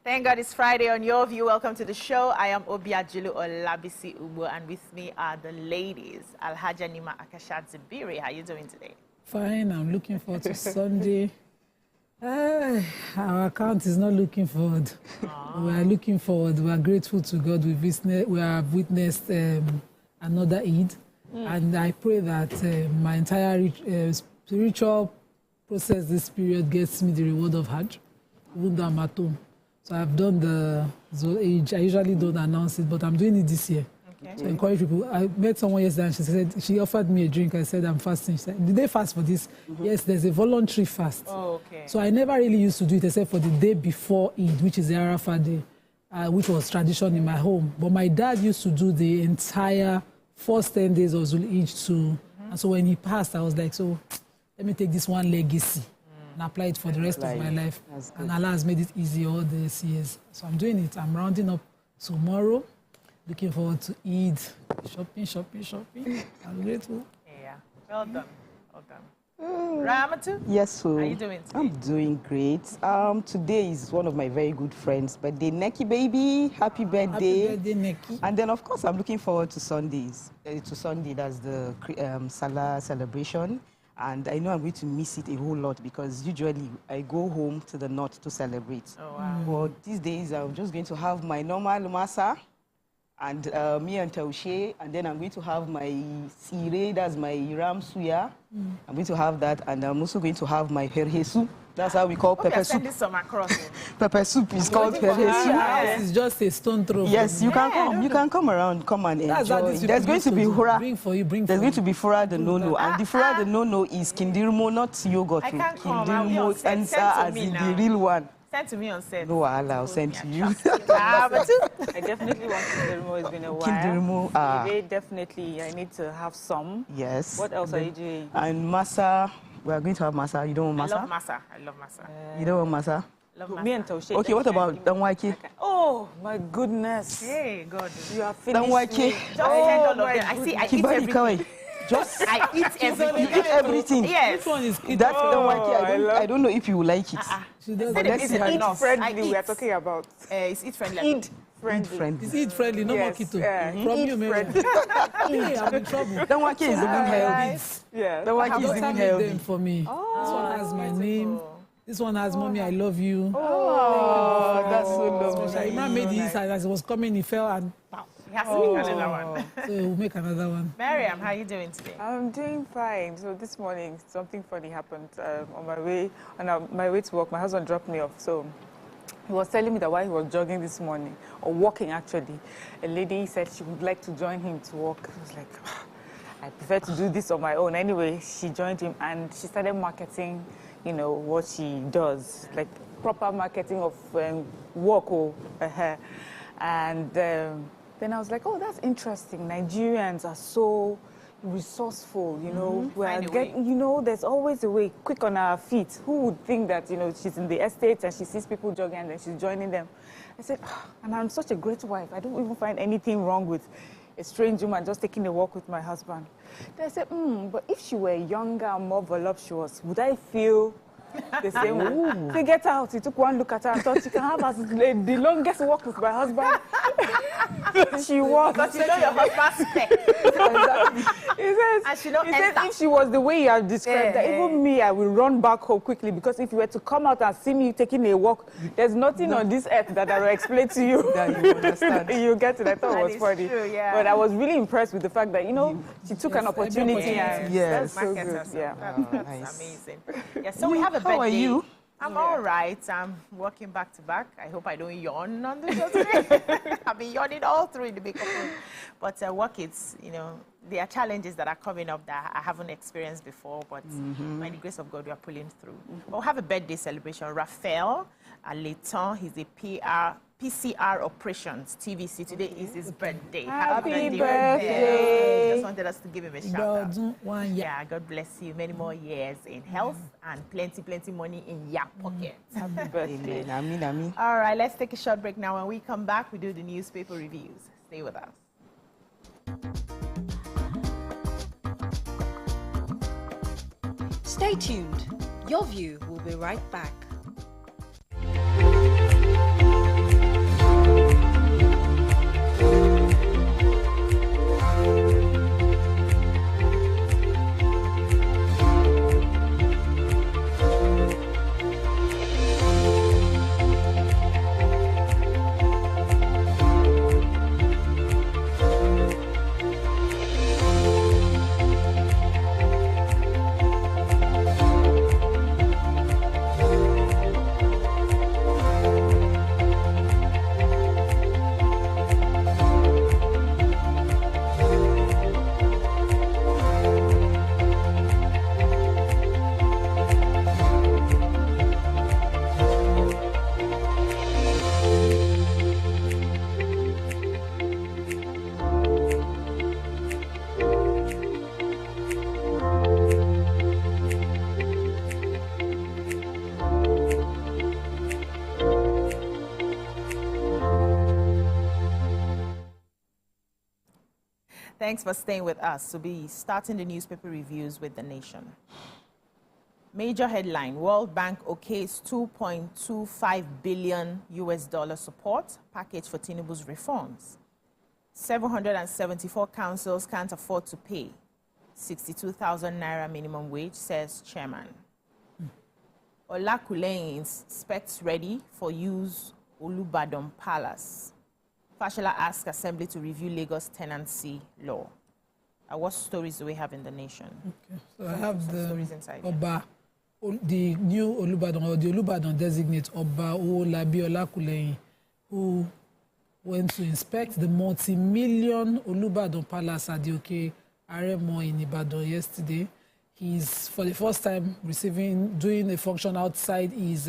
Thank God it's Friday on Your View. Welcome to the show. I am Obiajulu Olabisi Ubo, and with me are the ladies. Alhaja Nima Akashat Zibiri. How are you doing today? Fine. I'm looking forward to Sunday. Our account is not looking forward. We are looking forward. We are grateful to God. We have witnessed another Eid. And I pray that my entire spiritual process this period gets me the reward of Hajj, even though I'm at home. So I've done the Age. I usually don't announce it, but I'm doing it this year. Okay. So I encourage people. I met someone yesterday and she offered me a drink. I said, I'm fasting. She said, did they fast for this? Yes, there's a voluntary fast. Oh, okay. So I never really used to do it except for the day before Eid, which is the Arafat day, which was tradition in my home. But my dad used to do the entire first 10 days of Zul Eid too. And so when he passed, I was like, so let me take this one legacy and apply it for the rest of my life. And Allah has made it easy all these years. So I'm doing it. I'm rounding up tomorrow. Looking forward to Eid. Shopping. I'm grateful. Yeah. Well done. Ramatu? Yes, so how are you doing today? I'm doing great. Today is one of my very good friends' birthday. Neki baby, happy birthday. Happy birthday, Neki. And then, of course, I'm looking forward to Sundays. To Sunday, that's the Salah celebration. And I know I'm going to miss it a whole lot because usually I go home to the north to celebrate. Oh, wow. But these days, I'm just going to have my normal masa and me and Taushe, and then I'm going to have my sire, that's my ram suya. I'm going to have that, and I'm also going to have my herhesu. That's how we call pepper soup. Some across. Pepper soup is called herhesu. Yes. It's just a stone throw. Yes, you can come. You can come around, come and enjoy. There's going to be hura. There's going to be fura the no-no, and the fura the no-no is kindirmo, not yogurt. I can't come. Kindirmo as in the real one. Send to me on set. No, I'll send to you. I definitely want kindirmo. It's been a while. Kindirmo. Definitely, I need to have some. Yes. What else are you doing? And masa. We are going to have masa. You don't want masa? I love masa. You don't want masa? Me and Taushe. Okay, what about danwake? Oh, my goodness. Hey, God. You are finished. Danwake. Just all of them. I see, I eat everything. I eat everything. Yes. Which one is it? That's danwake. I don't know if you will like it. But it's eat-friendly we are talking about. It's eat-friendly. Eat-friendly. It's eat-friendly, no more keto. From you, maybe. I'm in trouble. Danwake is even healthy. Yeah. Danwake is even healthy. Them for me. This one has my name. This one has Mommy, I love you. Oh, that's so lovely. Imran made this as it was coming, he fell and pow. He has to make another one. So we'll make another one. Miriam, how are you doing today? I'm doing fine. So this morning, something funny happened on my way to work. My husband dropped me off. So he was telling me that while he was jogging this morning, or walking actually, a lady said she would like to join him to walk. I was like, I prefer to do this on my own. Anyway, she joined him and she started marketing, you know, what she does, like proper marketing of walk. And then I was like, oh, that's interesting. Nigerians are so resourceful, you know. There's always a way, quick on our feet. Who would think that, you know, she's in the estate and she sees people jogging and then she's joining them? I said, and I'm such a great wife. I don't even find anything wrong with a strange woman just taking a walk with my husband. Then I said, but if she were younger and more voluptuous, would I feel the same way? They get out. He took one look at her and thought she can have the longest walk with my husband. She walked. Because you know your husband's spec. Exactly. And she don't He said if she was the way you have described that, even me, I will run back home quickly, because if you were to come out and see me taking a walk, there's nothing on this earth that I will explain to you. That you understand. You get it. I thought it was funny. True, yeah. But I was really impressed with the fact that, you know, she took an opportunity. And yes. That's so good. Yeah. That's Nice. amazing. Yeah, so we have a birthday. How are you? I'm all right. I'm working back to back. I hope I don't yawn on the show today. I've been yawning all through the makeup room. But work, it's, you know, there are challenges that are coming up that I haven't experienced before, but by the grace of God, we are pulling through. But we'll have a birthday celebration. Raphael Aleton, he's a PCR operations, TVC. Today is his birthday. Happy birthday. Just wanted us to give him a shout out. Yeah, God bless you. Many more years in health and plenty money in your pocket. Happy birthday. Amen. All right, let's take a short break now. When we come back, we do the newspaper reviews. Stay with us. Stay tuned. Your View will be right back. Thanks for staying with us. We'll be starting the newspaper reviews with The Nation. Major headline, World Bank okays $2.25 billion support package for Tinubu's reforms. 774 councils can't afford to pay 62,000 naira minimum wage, says chairman. Olakuleyin inspects ready for use Olubadan Palace. Fashola asks Assembly to review Lagos tenancy law. What stories do we have in The Nation? Okay, so I have the stories inside. Oba, the new Olubadan, or the Olubadan designate Oba Olabi Olakuleyin, who went to inspect the multi-million Olubadan Palace at the Oke Aremo in Ibadan yesterday. He's, for the first time, doing a function outside his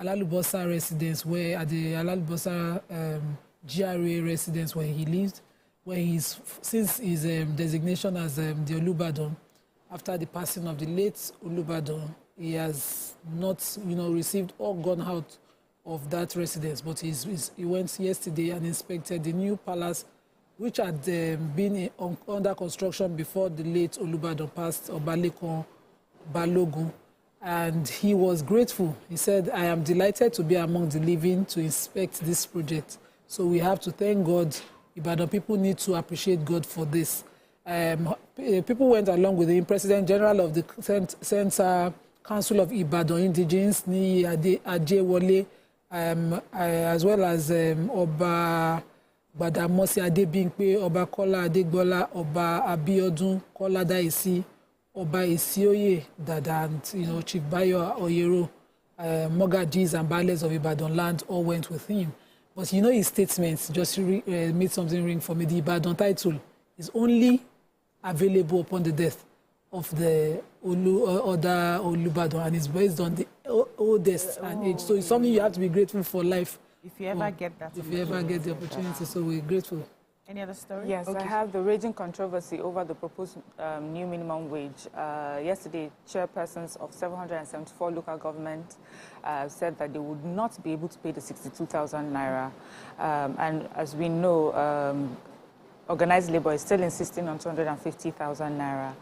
Alalubosa residence, where at the Alalubosa GRA residence where he lives, where he's, since his designation as the Olubadan, after the passing of the late Olubadan, he has not, received or gone out of that residence. But he went yesterday and inspected the new palace, which had been under construction before the late Olubadan passed, Obalekon Balogun. And he was grateful. He said, "I am delighted to be among the living to inspect this project. So we have to thank God. Ibadan people need to appreciate God for this." People went along with him. President General of the Central Council of Ibadan Indigenes, Ni Ajewole, as well as Oba Gbadamosi Adebimpe, Oba Kola Adegbola, Oba Abiodun Kola Daisi, Oba Isioye Dada, and Chief Bayo Oyero, Mogajis and Bales of Ibadan land all went with him. But his statements just made something ring for me. The Ibadan title is only available upon the death of the other Olubadan, and it's based on the oldest and age. So it's something you have to be grateful for life. If you ever get that. If you ever get the opportunity, so we're grateful. Any other story? Yes, okay. I have the raging controversy over the proposed new minimum wage. Yesterday, chairpersons of 774 local governments said that they would not be able to pay the 62,000 naira. And as we know, organized labor is still insisting on 250,000 naira.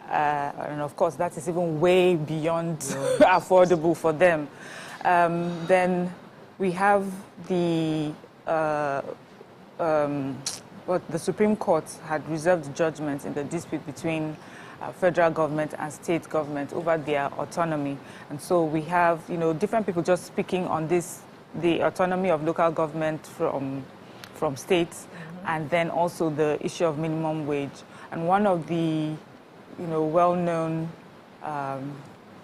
And of course, that is even way beyond affordable for them. Then we have the the Supreme Court had reserved judgment in the dispute between federal government and state government over their autonomy. And so we have, different people just speaking on this, the autonomy of local government from states, and then also the issue of minimum wage. And one of the, well-known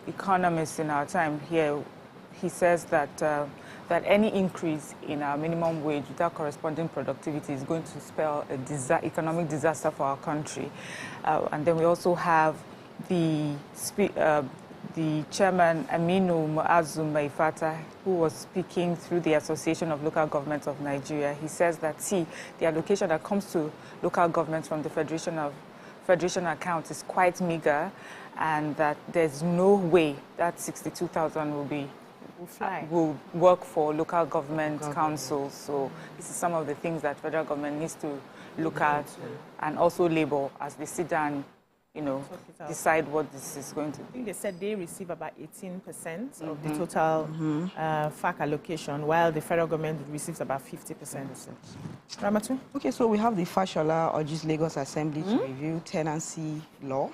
economists in our time here, he says that that any increase in our minimum wage without corresponding productivity is going to spell a economic disaster for our country. And then we also have the chairman, Aminu Muazu Maifata, who was speaking through the Association of Local Governments of Nigeria. He says that, the allocation that comes to local governments from the Federation account is quite meager, and that there's no way that 62,000 will work for local government councils. So this is some of the things that federal government needs to look at, and also labor as they sit down, decide what this is going to be. I think they said they receive about 18% of the total FAC allocation, while the federal government receives about 50%. Ramatu? Okay, so we have the Fashola urges Lagos Assembly to review tenancy law.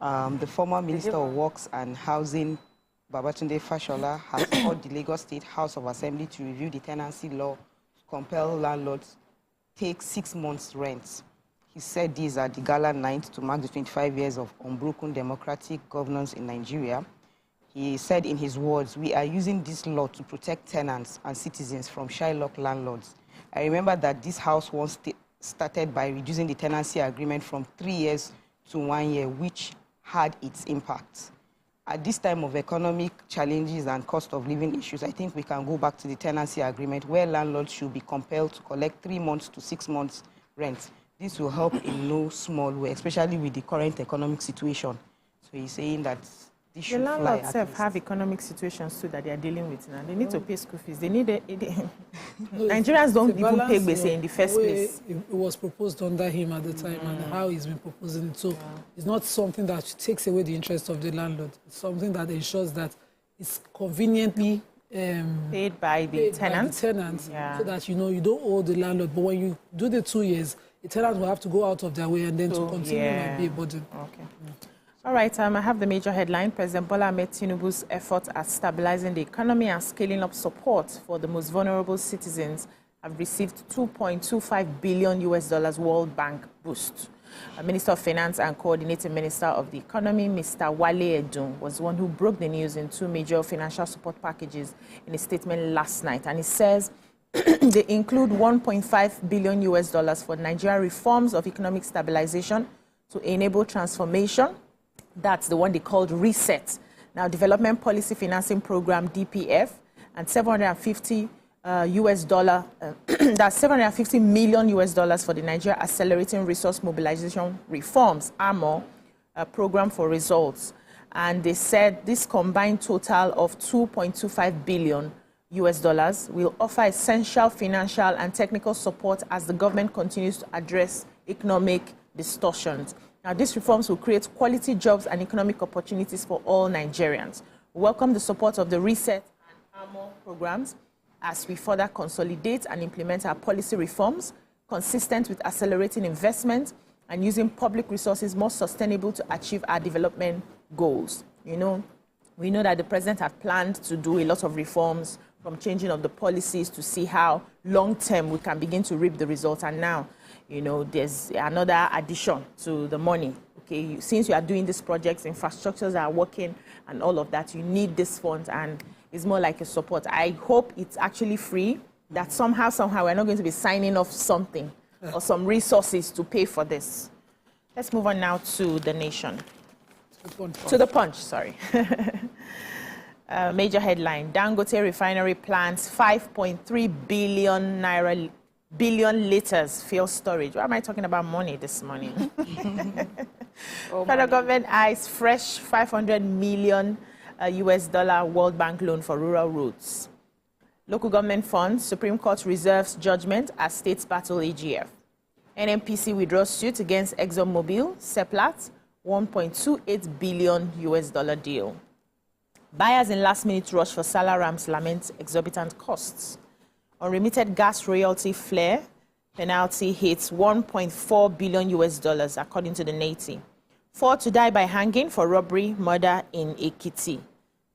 The former Minister of Works and Housing, Babatunde Fashola, has urged the Lagos State House of Assembly to review the tenancy law to compel landlords take 6 months' rent. He said this at the gala night to mark the 25 years of unbroken democratic governance in Nigeria. He said in his words, "We are using this law to protect tenants and citizens from Shylock landlords. I remember that this house once started by reducing the tenancy agreement from 3 years to 1 year, which had its impact. At this time of economic challenges and cost of living issues, I think we can go back to the tenancy agreement where landlords should be compelled to collect 3 months to 6 months rent. This will help in no small way, especially with the current economic situation." So he's saying that this The should fly landlords at least. have economic situations too that they are dealing with now. They need to pay school fees. They need Nigerians don't even pay base in the first place. It was proposed under him at the time and how he's been proposing it. So it's not something that takes away the interest of the landlord. It's something that ensures that it's conveniently paid by the tenant. So that you don't owe the landlord. But when you do the 2 years, the tenant will have to go out of their way and then to continue and be a burden. Okay. All right, I have the major headline. President Bola Ahmed Tinubu's efforts at stabilizing the economy and scaling up support for the most vulnerable citizens have received $2.25 billion World Bank boost. Minister of Finance and Coordinating Minister of the Economy, Mr. Wale Edun, was the one who broke the news in 2 major financial support packages in a statement last night. And he says they include $1.5 billion for Nigeria reforms of economic stabilization to enable transformation. That's the one they called Reset. Now, Development Policy Financing Program, DPF, and $750 that's $750 million for the Nigeria Accelerating Resource Mobilization Reforms, AMO, program for results. And they said this combined total of $2.25 billion will offer essential financial and technical support as the government continues to address economic distortions. Now, these reforms will create quality jobs and economic opportunities for all Nigerians. We welcome the support of the Reset and AMO programs as we further consolidate and implement our policy reforms consistent with accelerating investment and using public resources more sustainable to achieve our development goals. We know that the president had planned to do a lot of reforms, from changing of the policies to see how long-term we can begin to reap the results. And now, there's another addition to the money. Okay, since you are doing these projects, infrastructures are working and all of that, you need this fund, and it's more like a support. I hope it's actually free, that somehow we're not going to be signing off something or some resources to pay for this. Let's move on now to the Nation. To the Punch, sorry. Major headline, Dangote refinery plans 5.3 billion liters fuel storage. Why am I talking about money this morning? Federal government eyes fresh $500 million World Bank loan for rural roads. Local government funds, Supreme Court reserves judgment as states battle AGF. NNPC withdraws suit against ExxonMobil, Seplat, $1.28 billion deal. Buyers in last-minute rush for Salah Rams lament exorbitant costs. Unremitted gas royalty flare penalty hits $1.4 billion, according to the Navy. 4 to die by hanging for robbery, murder in Ekiti.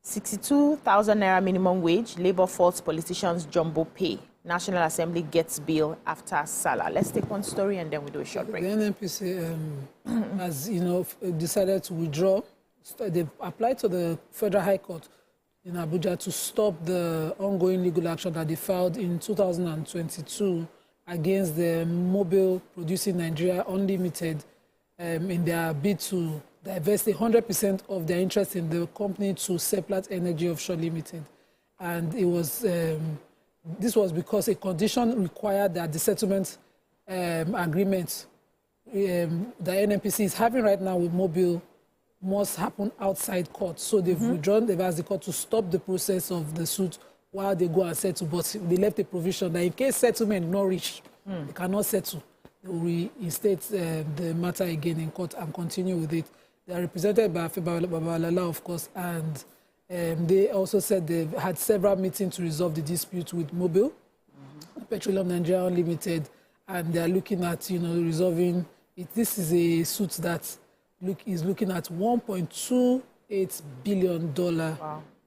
62,000 naira minimum wage, Labour faults politicians' jumbo pay. National Assembly gets bill after Salah. Let's take one story and then we do a short break. The NNPC has, decided to withdraw. They applied to the Federal High Court in Abuja to stop the ongoing legal action that they filed in 2022 against the Mobile Producing Nigeria Unlimited in their bid to divest 100% of their interest in the company to Seplat Energy Offshore Limited. And it was this was because a condition required that the settlement agreement the NNPC is having right now with Mobile must happen outside court. So they've withdrawn, they've asked the court to stop the process of the suit while they go and settle. But they left a provision that in case settlement not reached, they cannot settle. They will reinstate the matter again in court and continue with it. They are represented by Afeba Babalala, of course, and they also said they've had several meetings to resolve the dispute with Mobile, Petroleum Nigeria Unlimited, and they are looking at, resolving it. This is a suit that is looking at $1.28 billion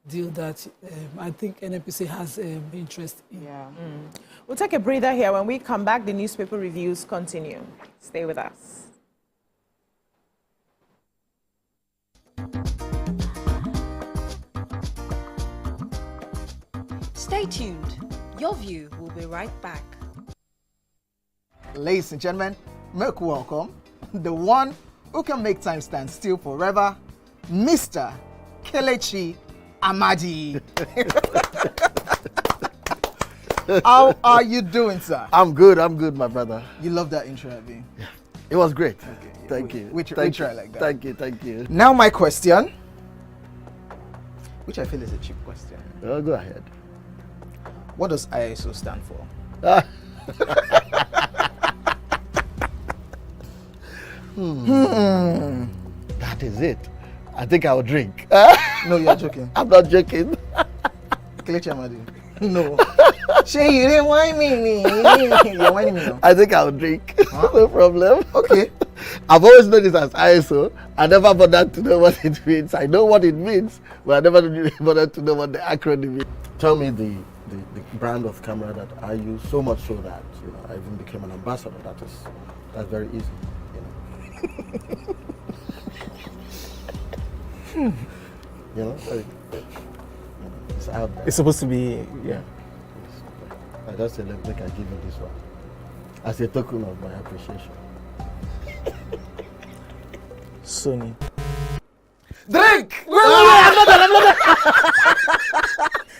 deal that I think NNPC has interest in. Yeah. We'll take a breather here. When we come back, the newspaper reviews continue. Stay with us. Stay tuned. Your View will be right back. Ladies and gentlemen, make welcome the one who can make time stand still forever, Mr. Kelechi Amadi. How are you doing, sir? I'm good, my brother. You love that intro, Abi? Yeah. It was great. Okay. Thank you. We try like that. Thank you. Now my question, which I feel is a cheap question. Well, go ahead. What does ISO stand for? That is it. I think I'll drink. No, you're joking. I'm not joking. Kelechi Amadi. No. Shay, you didn't whine me. You're whining me now. I think I'll drink. Huh? No problem. Okay. I've always known this as ISO. I never bothered to know what it means. I know what it means, but I never really bothered to know what the acronym is. Tell me the brand of camera that I use, so much so that I even became an ambassador. That's very easy. It's out there. It's supposed to be, yeah. I just said, look, I give you this one as a token of my appreciation. Sony. Drink!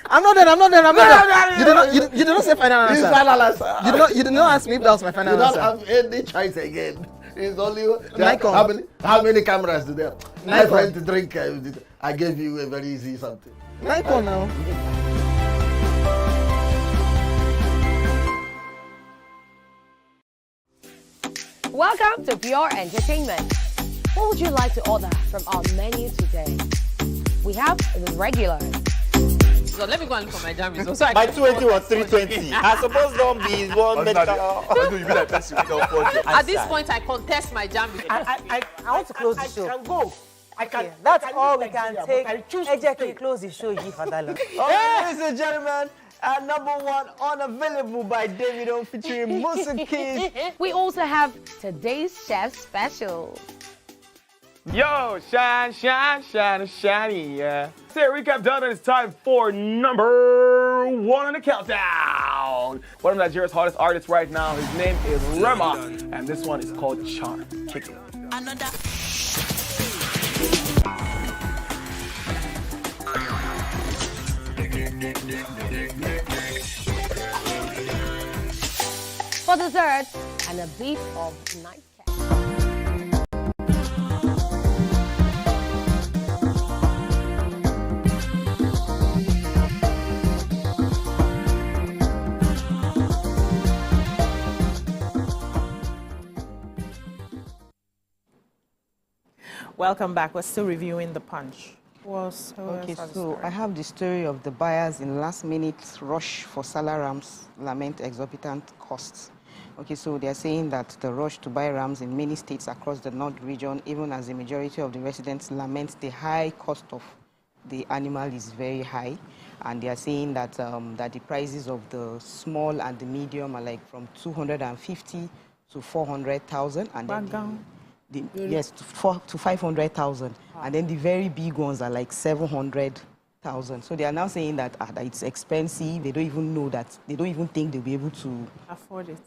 I'm not done. You did not say final answer. Final answer. You did not ask me if that was my final You don't answer. have any choice again. It's only Nikon. how many cameras do they have? My Nikon. friend to drink. I gave you a very easy something. Nikon now. Welcome to Pure Entertainment. What would you like to order from our menu today? We have the regulars. So let me go and look for my jam results. So My 20 was 320. I suppose don't be one medical. at this point, I contest my jam results. I want to close the show. I can go. I can. Okay, that's all we I can can take. I choose to Ejeki, stay. close the show, Yi Fadala. Ladies and gentlemen, number one unavailable by Davido featuring Musa Keys. We also have today's chef special. Yo, shiny, yeah. Say recap done, and it's time for number one on the countdown. One of Nigeria's hottest artists right now, his name is Rema, and this one is called Charm. Check it out. For dessert, and a bit of nightcap. Welcome back. We're still reviewing the punch. Okay, so I have the story of the buyers in last-minute rush for Salah rams lament exorbitant costs. Okay, so they're saying that the rush to buy rams in many states across the North region, even as the majority of the residents lament the high cost of the animal is very high, and they are saying that that the prices of the small and the medium are like from 250 to 400,000, and then yes, to 500,000, and then the very big ones are like 700,000. So they are now saying that, that it's expensive. They don't even know that. They don't even think they'll be able to afford it.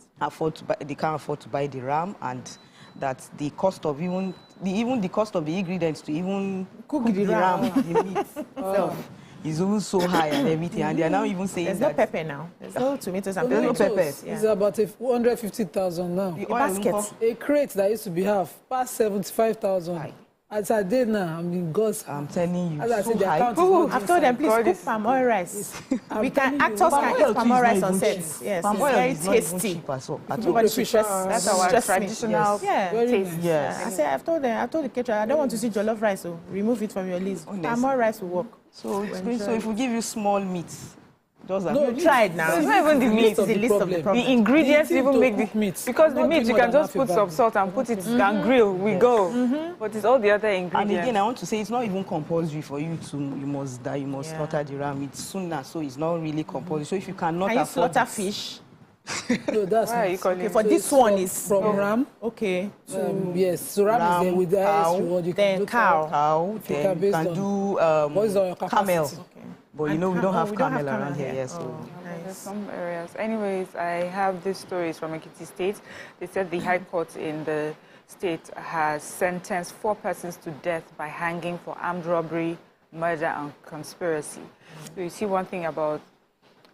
They can't afford to buy the ram, and that the cost of even the cost of the ingredients to even cook the ram, the meat itself, is even so high and everything. And they are now even saying there's no pepper now. There's no tomatoes and no pepper. peppers. It's about 150,000 now. A basket. A crate that used to be half, past 75,000. As I did now, I mean, God's. I'm telling you, as I so said, the high. account Ooh, is I've told them, please cook palm oil rice. We can, actors can eat palm oil rice on sets. Yes, palm it's oil very is not even tasty. cheap at all. That's our traditional taste. Yes. I said, I've told the caterer, I don't want to see jollof rice, so remove it from your list. Palm oil rice will work. So if we give you small meat, just no, you tried now. It's not even the meat. It's the list of the problem. The ingredients even make the meat. Because the meat you can just put some salt and put it and grill. We go. But it's all the other ingredients. And again, I want to say it's not even compulsory for you to slaughter the ram. It's sunnah, so it's not really compulsory. So if you cannot Can you afford slaughter fish? No, that's Why are you calling Okay, for So this it's one from- is from ram. Okay. Yes, so ram is there with the highest reward. You can then do cow. You then you can do what is on your capacity? camel. Okay. But you know we don't have camel around here. Yes. So. There's some areas. Anyways, I have these stories from Ekiti State. They said the High Court in the state has sentenced 4 persons to death by hanging for armed robbery, murder, and conspiracy. So you see one thing about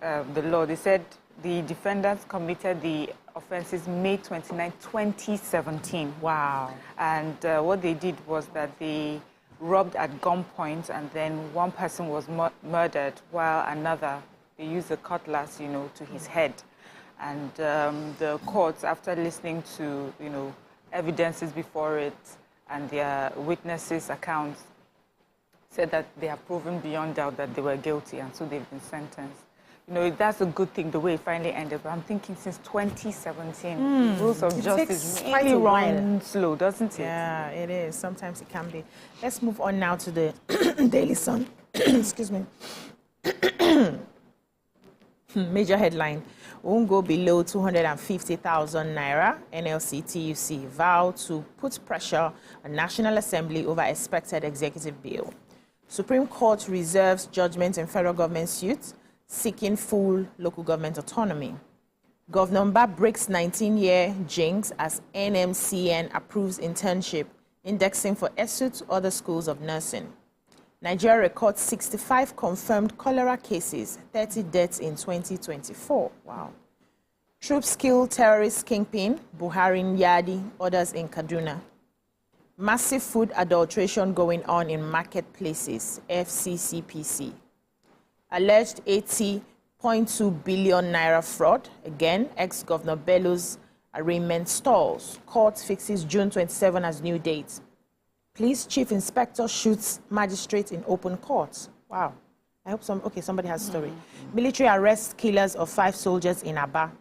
the law. They said the defendants committed the offenses May 29, 2017. Wow. And what they did was that they robbed at gunpoint, and then one person was murdered while another, they used a cutlass, to his head. And the courts, after listening to, evidences before it and their witnesses' accounts, said that they have proven beyond doubt that they were guilty, and so they've been sentenced. That's a good thing, the way it finally ended. But I'm thinking since 2017, rules of justice really run slow, doesn't it? Yeah, it is. Sometimes it can be. Let's move on now to the Daily Sun. Excuse me. Major headline: won't go below 250,000 naira. NLC TUC vow to put pressure on National Assembly over expected executive bill. Supreme Court reserves judgment in federal government suit seeking full local government autonomy. Governor Mba breaks 19-year jinx as NMCN approves internship indexing for ESU to other schools of nursing. Nigeria records 65 confirmed cholera cases, 30 deaths in 2024. Wow. Troops kill terrorist kingpin, Buhari Yadi, others in Kaduna. Massive food adulteration going on in marketplaces, FCCPC. Alleged 80.2 billion naira fraud. Again, ex-Governor Bello's arraignment stalls. Court fixes June 27 as new date. Police chief inspector shoots magistrate in open court. Wow. I hope somebody has a story. Military arrests killers of 5 soldiers in Aba.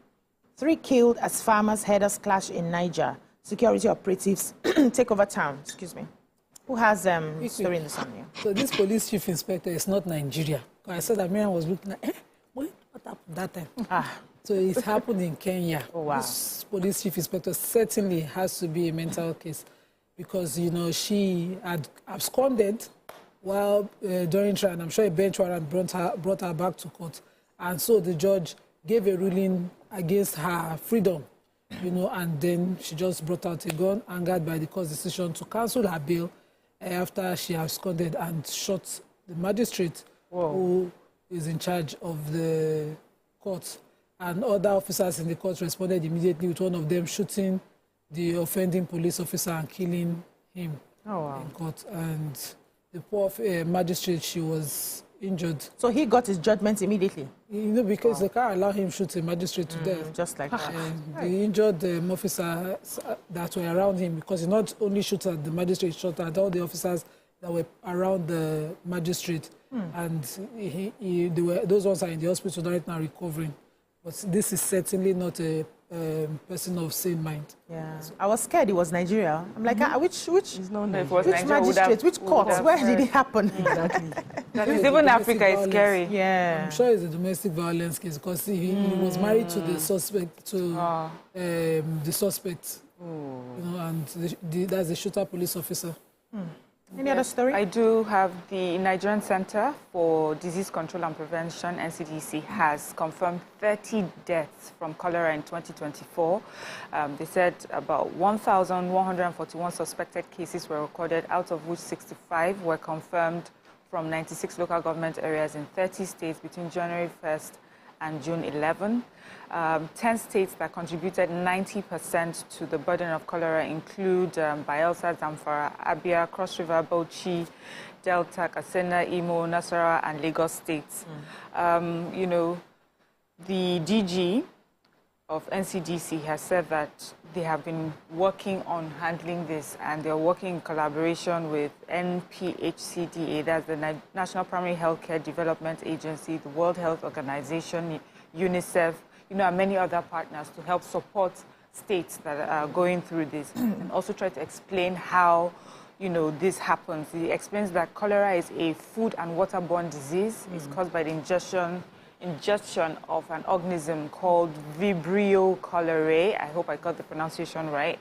3 killed as farmers' herders clash in Niger. Security operatives take over town. Excuse me. Who has story in the Sun here? So this police chief inspector is not Nigeria. I saw that Miriam was looking at, what happened that time? So it happened in Kenya. Oh, wow. This police chief inspector certainly has to be a mental case because, she had absconded while during trial, and I'm sure a bench warrant brought her back to court. And so the judge gave a ruling against her freedom, and then she just brought out a gun, angered by the court's decision to cancel her bail after she absconded and shot the magistrate who is in charge of the court. And other officers in the court responded immediately with one of them shooting the offending police officer and killing him in court. And the poor magistrate, she was injured. So he got his judgment immediately? Because they can't allow him shoot a magistrate to death. Just like that. The injured officers that were around him, because he not only shot at the magistrate, he shot at all the officers that were around the magistrate. And those ones are in the hospital right now recovering. But this is certainly not a person of sane mind. Yeah, I was scared it was Nigeria. I'm like, which magistrate, which court, where did it happen? Exactly. Even Africa is scary. Yeah, I'm sure it's a domestic violence case because he was married to the suspect, and that's the shooter police officer. Any other story? I do have the Nigerian Center for Disease Control and Prevention, NCDC, has confirmed 30 deaths from cholera in 2024. They said about 1,141 suspected cases were recorded, out of which 65 were confirmed from 96 local government areas in 30 states between January 1st and June 11. 10 states that contributed 90% to the burden of cholera include Bayelsa, Zamfara, Abia, Cross River, Bauchi, Delta, Katsina, Imo, Nasarawa, and Lagos states. The DG of NCDC has said that they have been working on handling this, and they're working in collaboration with NPHCDA, that's the National Primary Healthcare Development Agency, the World Health Organization, UNICEF, and many other partners to help support states that are going through this and also try to explain how, this happens. He explains that cholera is a food and waterborne disease. It's caused by the ingestion of an organism called Vibrio cholerae. I hope I got the pronunciation right.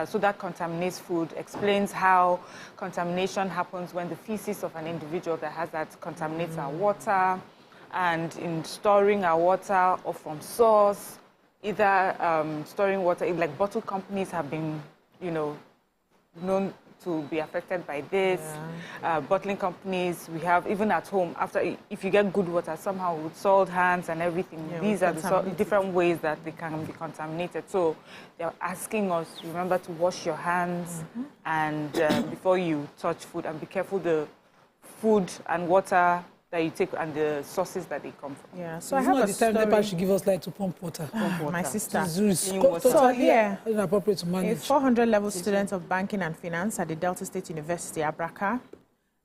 So that contaminates food. Explains how contamination happens when the feces of an individual that has that contaminates our water, and in storing our water or from source, either storing water, like bottle companies have been, known to be affected by this. Bottling companies, we have, even at home, if you get good water, somehow with salt hands and everything, these are the different ways that they can be contaminated. So they're asking us, remember to wash your hands and before you touch food, and be careful the food and water that you take and the sources that they come from. Yeah, so I have the time NEPA should give us light to pump water. My sister. So here, inappropriate to manage. A 400 level student of banking and finance at the Delta State University, Abraka,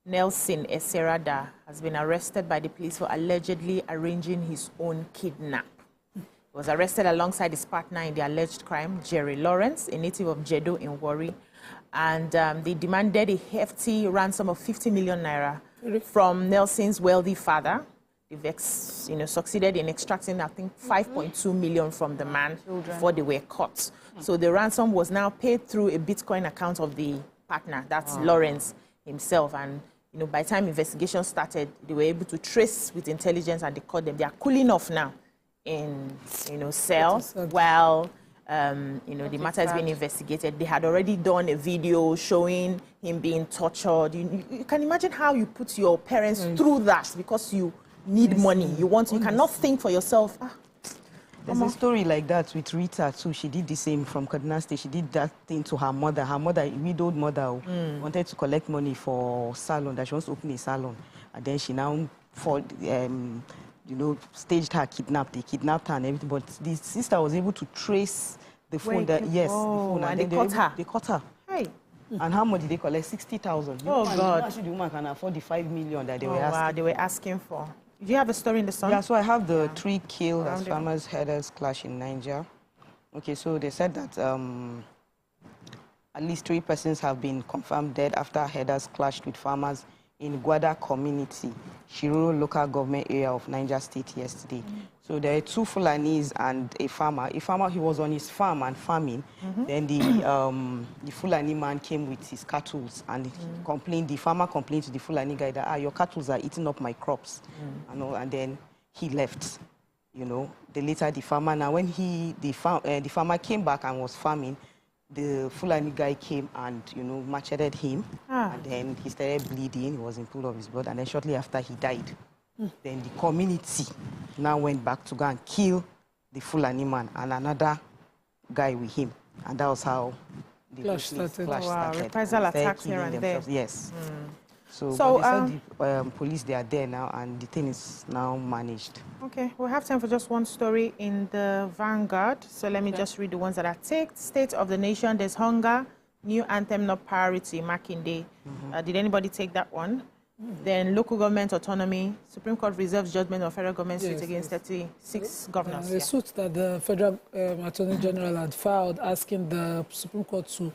Nelson Eserada, has been arrested by the police for allegedly arranging his own kidnap. He was arrested alongside his partner in the alleged crime, Jerry Lawrence, a native of Jedo in Warri, and they demanded a hefty ransom of 50 million naira from Nelson's wealthy father. They've succeeded in extracting, I think, 5.2 million from the man before they were caught. So the ransom was now paid through a Bitcoin account of the partner, that's Lawrence himself. And by the time investigation started, they were able to trace with intelligence and they caught them. They are cooling off now in cell while the matter is being investigated. They had already done a video showing him being tortured. You can imagine how you put your parents through that because you need money. You cannot think for yourself. There's a story like that with Rita too. She did the same from Kaduna State. She did that thing to her mother. Her mother, a widowed mother, wanted to collect money for salon, that she wants to open a salon. And then she now staged her, they kidnapped her and everything. But the sister was able to trace the phone. The phone. And they caught her. They caught her. Hey. And how much did they collect? 60,000. God. Actually, the woman can afford the 5 million that they were asking. Wow, they were asking for. Do you have a story in the Sun? Yeah, so I have the 3 killed as farmers' herders clash in Niger. Okay, so they said that at least 3 persons have been confirmed dead after herders clashed with farmers in Gwada community, Shiroro local government area of Niger State yesterday. So there are 2 Fulanis and a farmer. A farmer, he was on his farm and farming. Then the Fulani man came with his cattle and he complained. The farmer complained to the Fulani guy that your cattle are eating up my crops, and then he left. Later the farmer, now when the farmer came back and was farming, the Fulani guy came and, macheted him. And then he started bleeding. He was in pool of his blood. And then shortly after, he died. Then the community now went back to go and kill the Fulani man and another guy with him. And that was how the clash started. Reprisal attacks here and there. Yes. So they said the police, they are there now, and the thing is now managed. Okay, we have time for just one story in the Vanguard. So let me just read the ones that are ticked. State of the nation, there's hunger, new anthem not priority, Makinde. Did anybody take that one? Then local government autonomy, Supreme Court reserves judgment of federal government suit against 36 governors. The suit that the Federal Attorney General had filed asking the Supreme Court to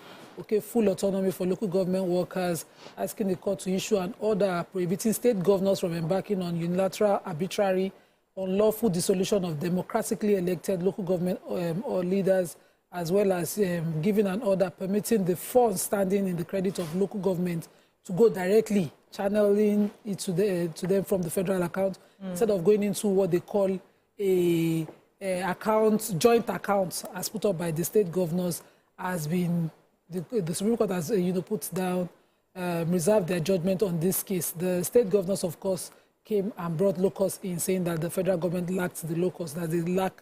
full autonomy for local government workers, asking the court to issue an order prohibiting state governors from embarking on unilateral, arbitrary, unlawful dissolution of democratically elected local government or leaders, as well as giving an order permitting the funds standing in the credit of local government to go directly, channeling it to them from the federal account, instead of going into what they call a joint account, as put up by the state governors, has been. The Supreme Court has, put down, reserved their judgment on this case. The state governors, of course, came and brought locus in, saying that the federal government lacked the locus, that they lack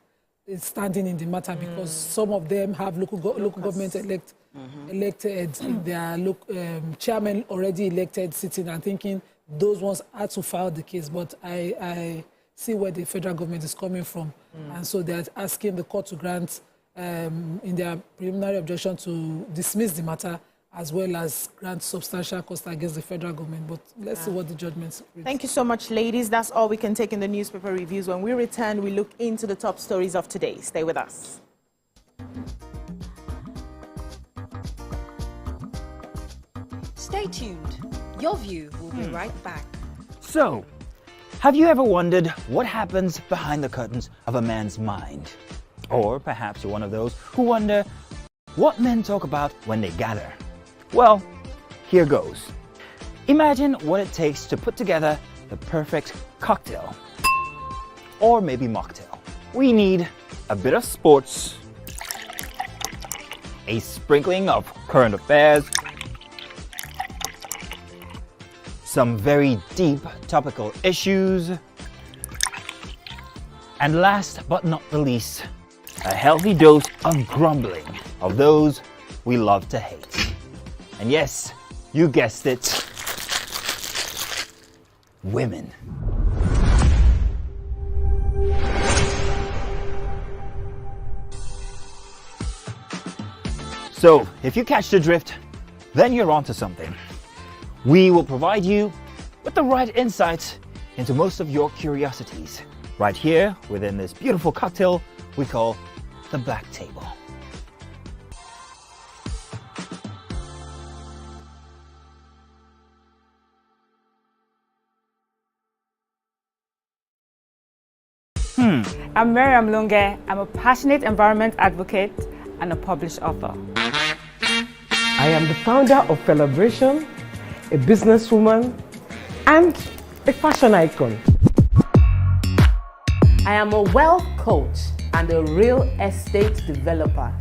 standing in the matter because some of them have local government elected, their chairman already elected, sitting and thinking those ones had to file the case. But I see where the federal government is coming from. And so they're asking the court to grant in their preliminary objection to dismiss the matter as well as grant substantial cost against the federal government. But let's see what the judgment reads. Thank you so much, ladies. That's all we can take in the newspaper reviews. When we return, we look into the top stories of today. Stay with us. Stay tuned. Your View will be right back. So, have you ever wondered what happens behind the curtains of a man's mind? Or perhaps you're one of those who wonder what men talk about when they gather. Well, here goes. Imagine what it takes to put together the perfect cocktail. Or maybe mocktail. We need a bit of sports, a sprinkling of current affairs, some very deep topical issues, and last but not the least, a healthy dose of grumbling of those we love to hate. And yes, you guessed it, women. So, if you catch the drift, then you're onto something. We will provide you with the right insights into most of your curiosities, right here within this beautiful cocktail we call the Black Table. I'm Miriam Lunge. I'm a passionate environment advocate and a published author. I am the founder of Celebration, a businesswoman, and a fashion icon. I am a wealth coach and a real estate developer.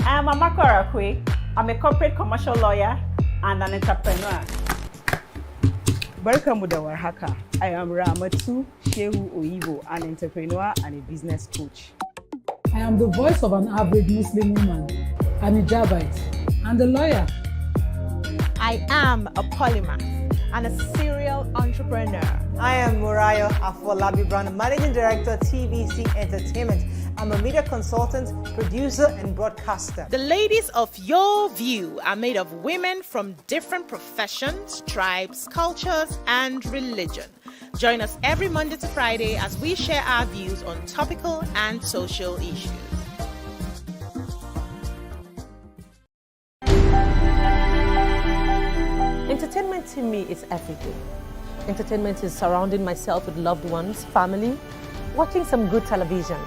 I am Amako Arakwe. I'm a corporate commercial lawyer and an entrepreneur. Barkamu da warhaka. I am Ramatu Shehu Oyibo, an entrepreneur and a business coach. I am the voice of an average Muslim woman, an hijabite, and a lawyer. I am a polymath and a serial entrepreneur. I am Murayo Afolabi Brown, Managing Director, TVC Entertainment. I'm a media consultant, producer, and broadcaster. The ladies of Your View are made of women from different professions, tribes, cultures, and religion. Join us every Monday to Friday as we share our views on topical and social issues. Entertainment to me is everything. Entertainment is surrounding myself with loved ones, family, watching some good television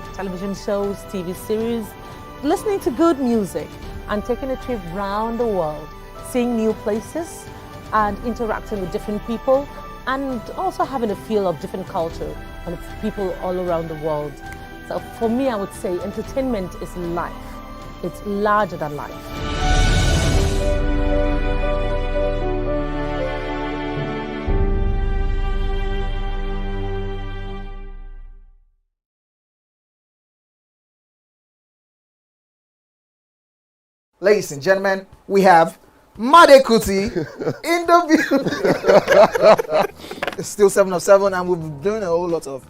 shows, TV series, listening to good music, and taking a trip around the world, seeing new places and interacting with different people, and also having a feel of different culture and people all around the world. So for me, I would say entertainment is life. It's larger than life. Ladies and gentlemen, we have Made Kuti in the building. It's still 7 of 7, and we've been doing a whole lot of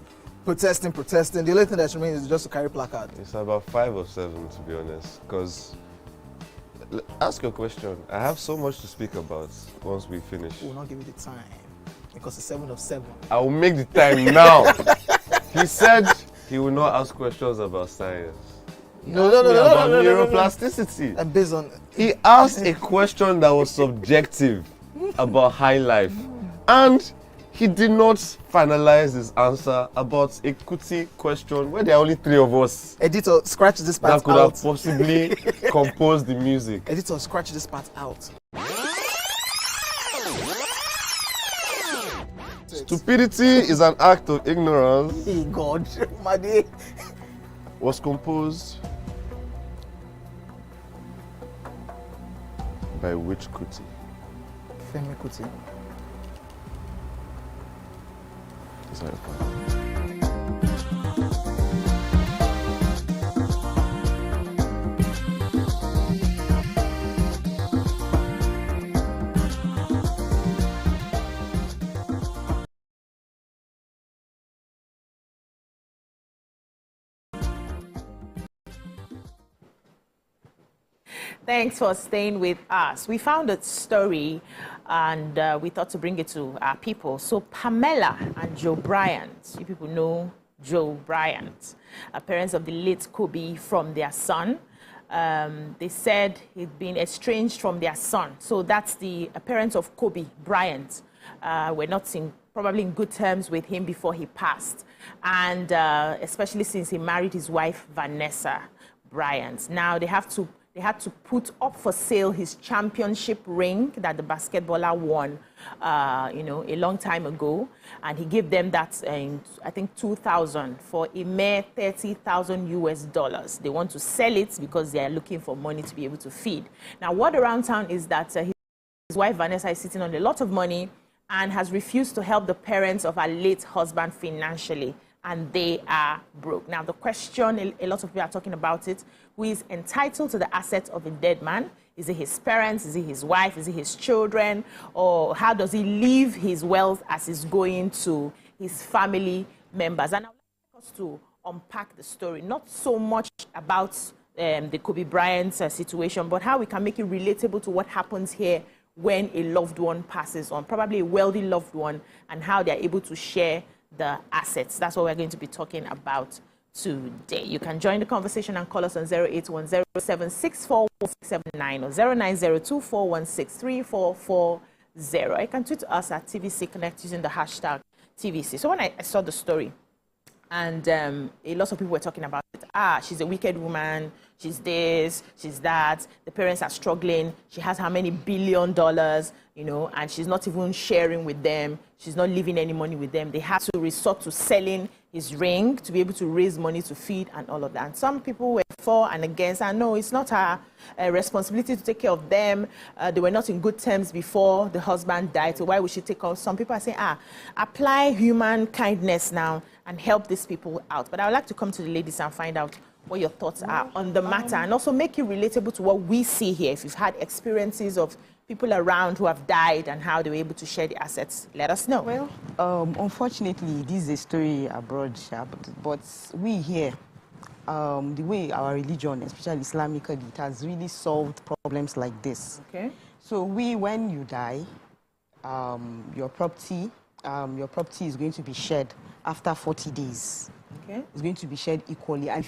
protesting. The only thing that remains is just to carry placard. It's about 5 of 7, to be honest. Because, ask your question. I have so much to speak about once we finish. We will not give you the time because it's 7 of 7. I will make the time now. He said he will not ask questions about science. No. Neuroplasticity. And based on... He asked a question that was subjective about high life. And he did not finalize his answer about a Kuti question where there are only 3 of us. Editor, scratch this part out. That could have possibly composed the music. Editor, scratch this part out. Stupidity is an act of ignorance. Hey God, Made. Was composed by which Kuti? Femi Kuti. Is that a point? Thanks for staying with us. We found a story and we thought to bring it to our people. So Pamela and Joe Bryant, you people know Joe Bryant, parents of the late Kobe, from their son. They said he'd been estranged from their son. So that's the parents of Kobe Bryant. Were not probably in good terms with him before he passed. And especially since he married his wife, Vanessa Bryant. Now they had to put up for sale his championship ring that the basketballer won, a long time ago. And he gave them that in, I think, 2000 for a mere $30,000 US. They want to sell it because they are looking for money to be able to feed. Now, word around town is that his His wife, Vanessa, is sitting on a lot of money and has refused to help the parents of her late husband financially, and they are broke. Now, the question, a lot of people are talking about it, who is entitled to the assets of a dead man? Is it his parents? Is it his wife? Is it his children? Or how does he leave his wealth as he's going to his family members? And I would like us to unpack the story, not so much about the Kobe Bryant situation, but how we can make it relatable to what happens here when a loved one passes on, probably a wealthy loved one, and how they're able to share the assets. That's what we're going to be talking about today. You can join the conversation and call us on 08107641679 or 0902416344. You can tweet us at TVC Connect using the hashtag TVC. So when I saw the story, and a lot of people were talking about it. She's a wicked woman. She's this, she's that. The parents are struggling. She has how many $1 billion, you know, and she's not even sharing with them. She's not leaving any money with them. They had to resort to selling his ring to be able to raise money to feed and all of that. And some people were for and against. And no, it's not her responsibility to take care of them. They were not in good terms before the husband died. So why would she take off? Some people are saying, apply human kindness now and help these people out. But I would like to come to the ladies and find out what your thoughts are on the matter, and also make it relatable to what we see here. If you've had experiences of people around who have died and how they were able to share the assets, let us know. Well, unfortunately, this is a story abroad, but we here, the way our religion, especially Islamically, it has really solved problems like this. Okay. So when you die, your property is going to be shared after 40 days. Okay. It's going to be shared equally. And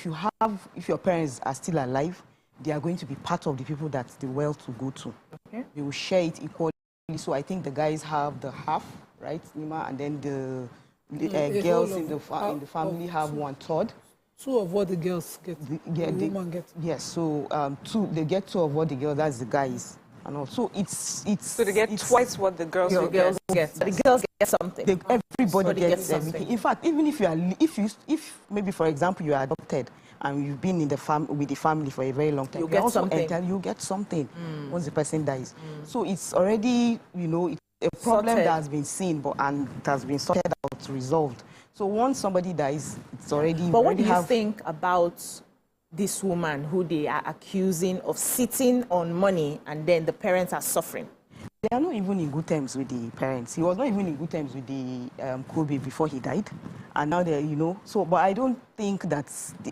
if your parents are still alive, they are going to be part of the people that the wealth will go to. Okay. They will share it equally. So I think the guys have the half, right, Nima, and then the girls in the family have 1/3. Two of what the girls get. The woman gets. Yes. So they get 2 of what the girls. That's the guys. And also, so they get twice what the girls will get. The girls get something. Everybody gets everything. In fact, even if maybe for example you are adopted and you've been in the with the family for a very long time, you get something. You get something once the person dies. So it's already it's a problem that has been seen, and it has been sorted out, resolved. So once somebody dies, it's already. But what do you think about this woman who they are accusing of sitting on money and then the parents are suffering? They are not even in good terms with the parents. He was not even in good terms with the Kobe before he died. And now they're, but I don't think that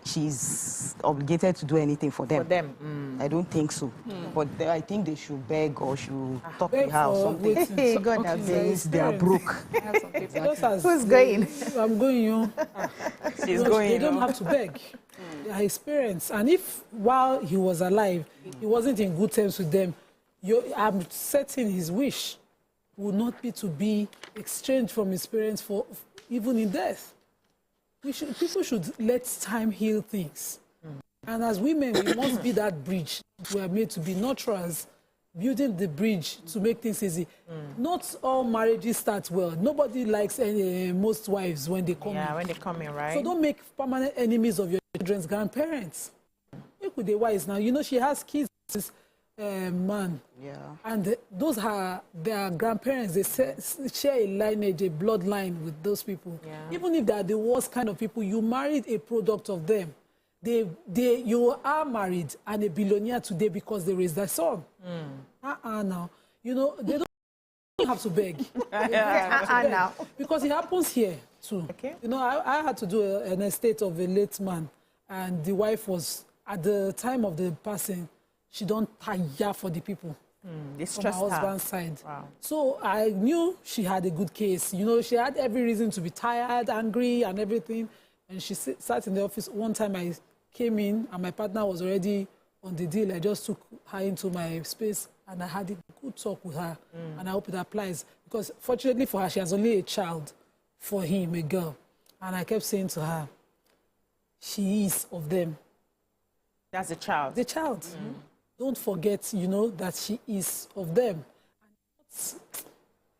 she's obligated to do anything for them. I don't think so. But I think they should beg or should talk to her or something. Hey, God, they are broke. Who's going? I'm going, She's going. They don't have to beg. Their experience. And if while he was alive, he wasn't in good terms with them, I'm certain his wish would not be to be exchanged from his parents for even in death. People should let time heal things. And as women, we must be that bridge. We are made to be nurturers, building the bridge to make things easy. Not all marriages start well. Nobody likes most wives when they come in. Yeah, when they come in, right? So don't make permanent enemies of your children's grandparents. Look with the wives now. She has kids. Man. Yeah. And those are their grandparents. They share a lineage, a bloodline with those people. Yeah. Even if they are the worst kind of people, you married a product of them. You are married and a billionaire today because they raised their son. Now, they don't have to beg. Now. Because it happens here too. Okay. I had to do an estate of a late man, and the wife was, at the time of the passing, she don't tire for the people from her husband's side. Wow. So I knew she had a good case. She had every reason to be tired, angry, and everything. And she sat in the office. One time I came in, and my partner was already on the deal. I just took her into my space, and I had a good talk with her. And I hope it applies. Because fortunately for her, she has only a child for him, a girl. And I kept saying to her, she is of them. That's a child. The child. Don't forget, that she is of them.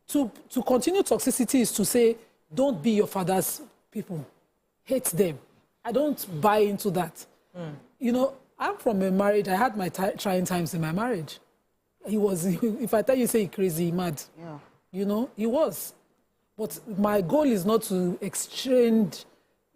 To continue toxicity is to say, don't be your father's people. Hate them. I don't buy into that. I'm from a marriage. I had my trying times in my marriage. he was, if I tell you, say crazy, mad. Yeah. You know, he was. But my goal is not to exchange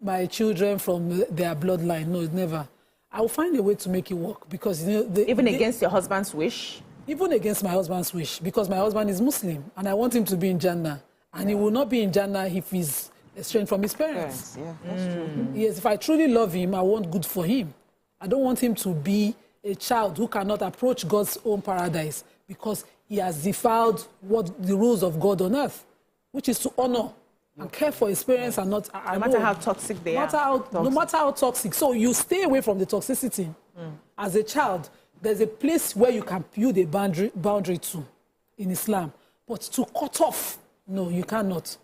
my children from their bloodline. No, never. I will find a way to make it work because, you know... Even against your husband's wish? Even against my husband's wish, because my husband is Muslim and I want him to be in Jannah. And he will not be in Jannah if he's estranged from his parents. Yeah, that's true. Yes, if I truly love him, I want good for him. I don't want him to be a child who cannot approach God's own paradise because he has defiled the rules of God on earth, which is to honor and care for his parents and not... No matter how toxic they are. No matter how toxic. So you stay away from the toxicity. As a child, there's a place where you can build a boundary to in Islam. But to cut off, no, you cannot.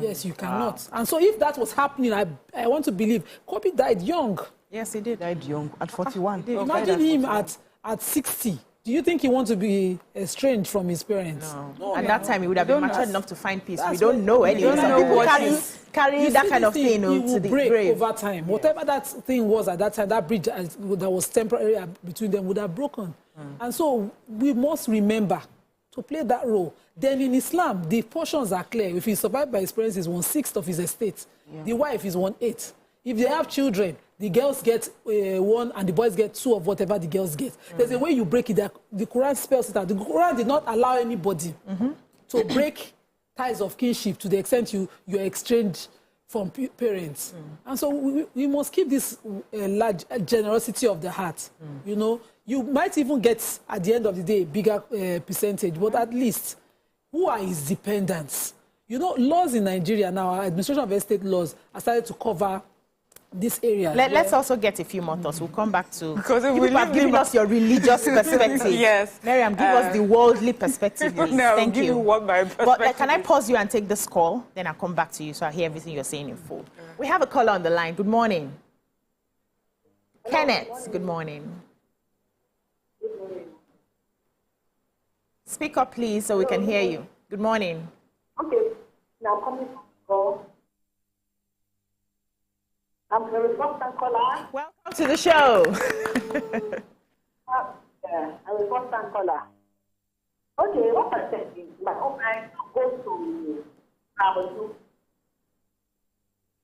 Yes, you cannot. And so if that was happening, I want to believe Kobe died young. Yes, he did. Died young, at 41. Imagine him at 60. Do you think he wants to be estranged from his parents? No. At that time, he would have been mature enough to find peace. We don't know anyway. Some people carry that kind of thing to the grave. Over time. Whatever that thing was at that time, that bridge that was temporary between them would have broken. And so we must remember to play that role. Then in Islam, the portions are clear. If he's survived by his parents, it's 1/6 of his estate. The wife is 1/8. If they have children, the girls get 1 and the boys get 2 of whatever the girls get. There's a way you break it. The Quran spells it out. The Quran did not allow anybody to break ties of kinship to the extent you're exchanged from parents. And so we must keep this large generosity of the heart. You know, you might even get, at the end of the day, bigger percentage, but at least, who are his dependents? You know, laws in Nigeria now, our administration of estate laws, are started to cover this area. Let's also get a few more thoughts. We'll come back to... Because you have given us your religious perspective. Yes. Miriam, give us the worldly perspective, please. No, Thank you. What my perspective but can I pause you and take this call? Then I'll come back to you so I hear everything you're saying in full. We have a caller on the line. Good morning. Hello, Kenneth, good morning. Good morning. Speak up, please, so we can hear you. Good morning. Okay. Now, coming from the call. I'm the first-time caller. Welcome to the show. I'm the first-time caller. Okay, what I said is my online goes to Ramatu.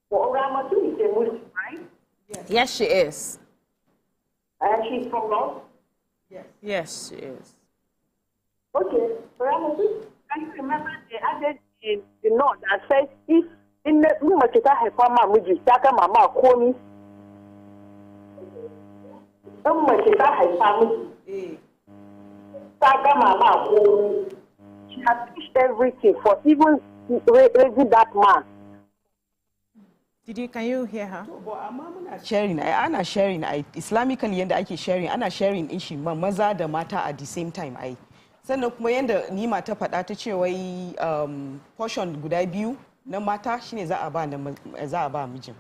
Well, Ramatu is a Muslim, right? Yes, she is. And she's from North? Yes, she is. Okay, Ramatu, can you remember the added in the North that says if in the Mumachita Hefama Muji, Saka Mama Komi. Mumachita Hefama Saka Mama Komi. She has finished everything for even raising that man. Can you hear her? Sharing, ana sharing, Islamically yanda ake sharing, ana sharing in shi maza da mata at the same time. Sannan kuma yanda ni mata faɗa ta ce wai portion guda biyu na mata shine za a ba mijin.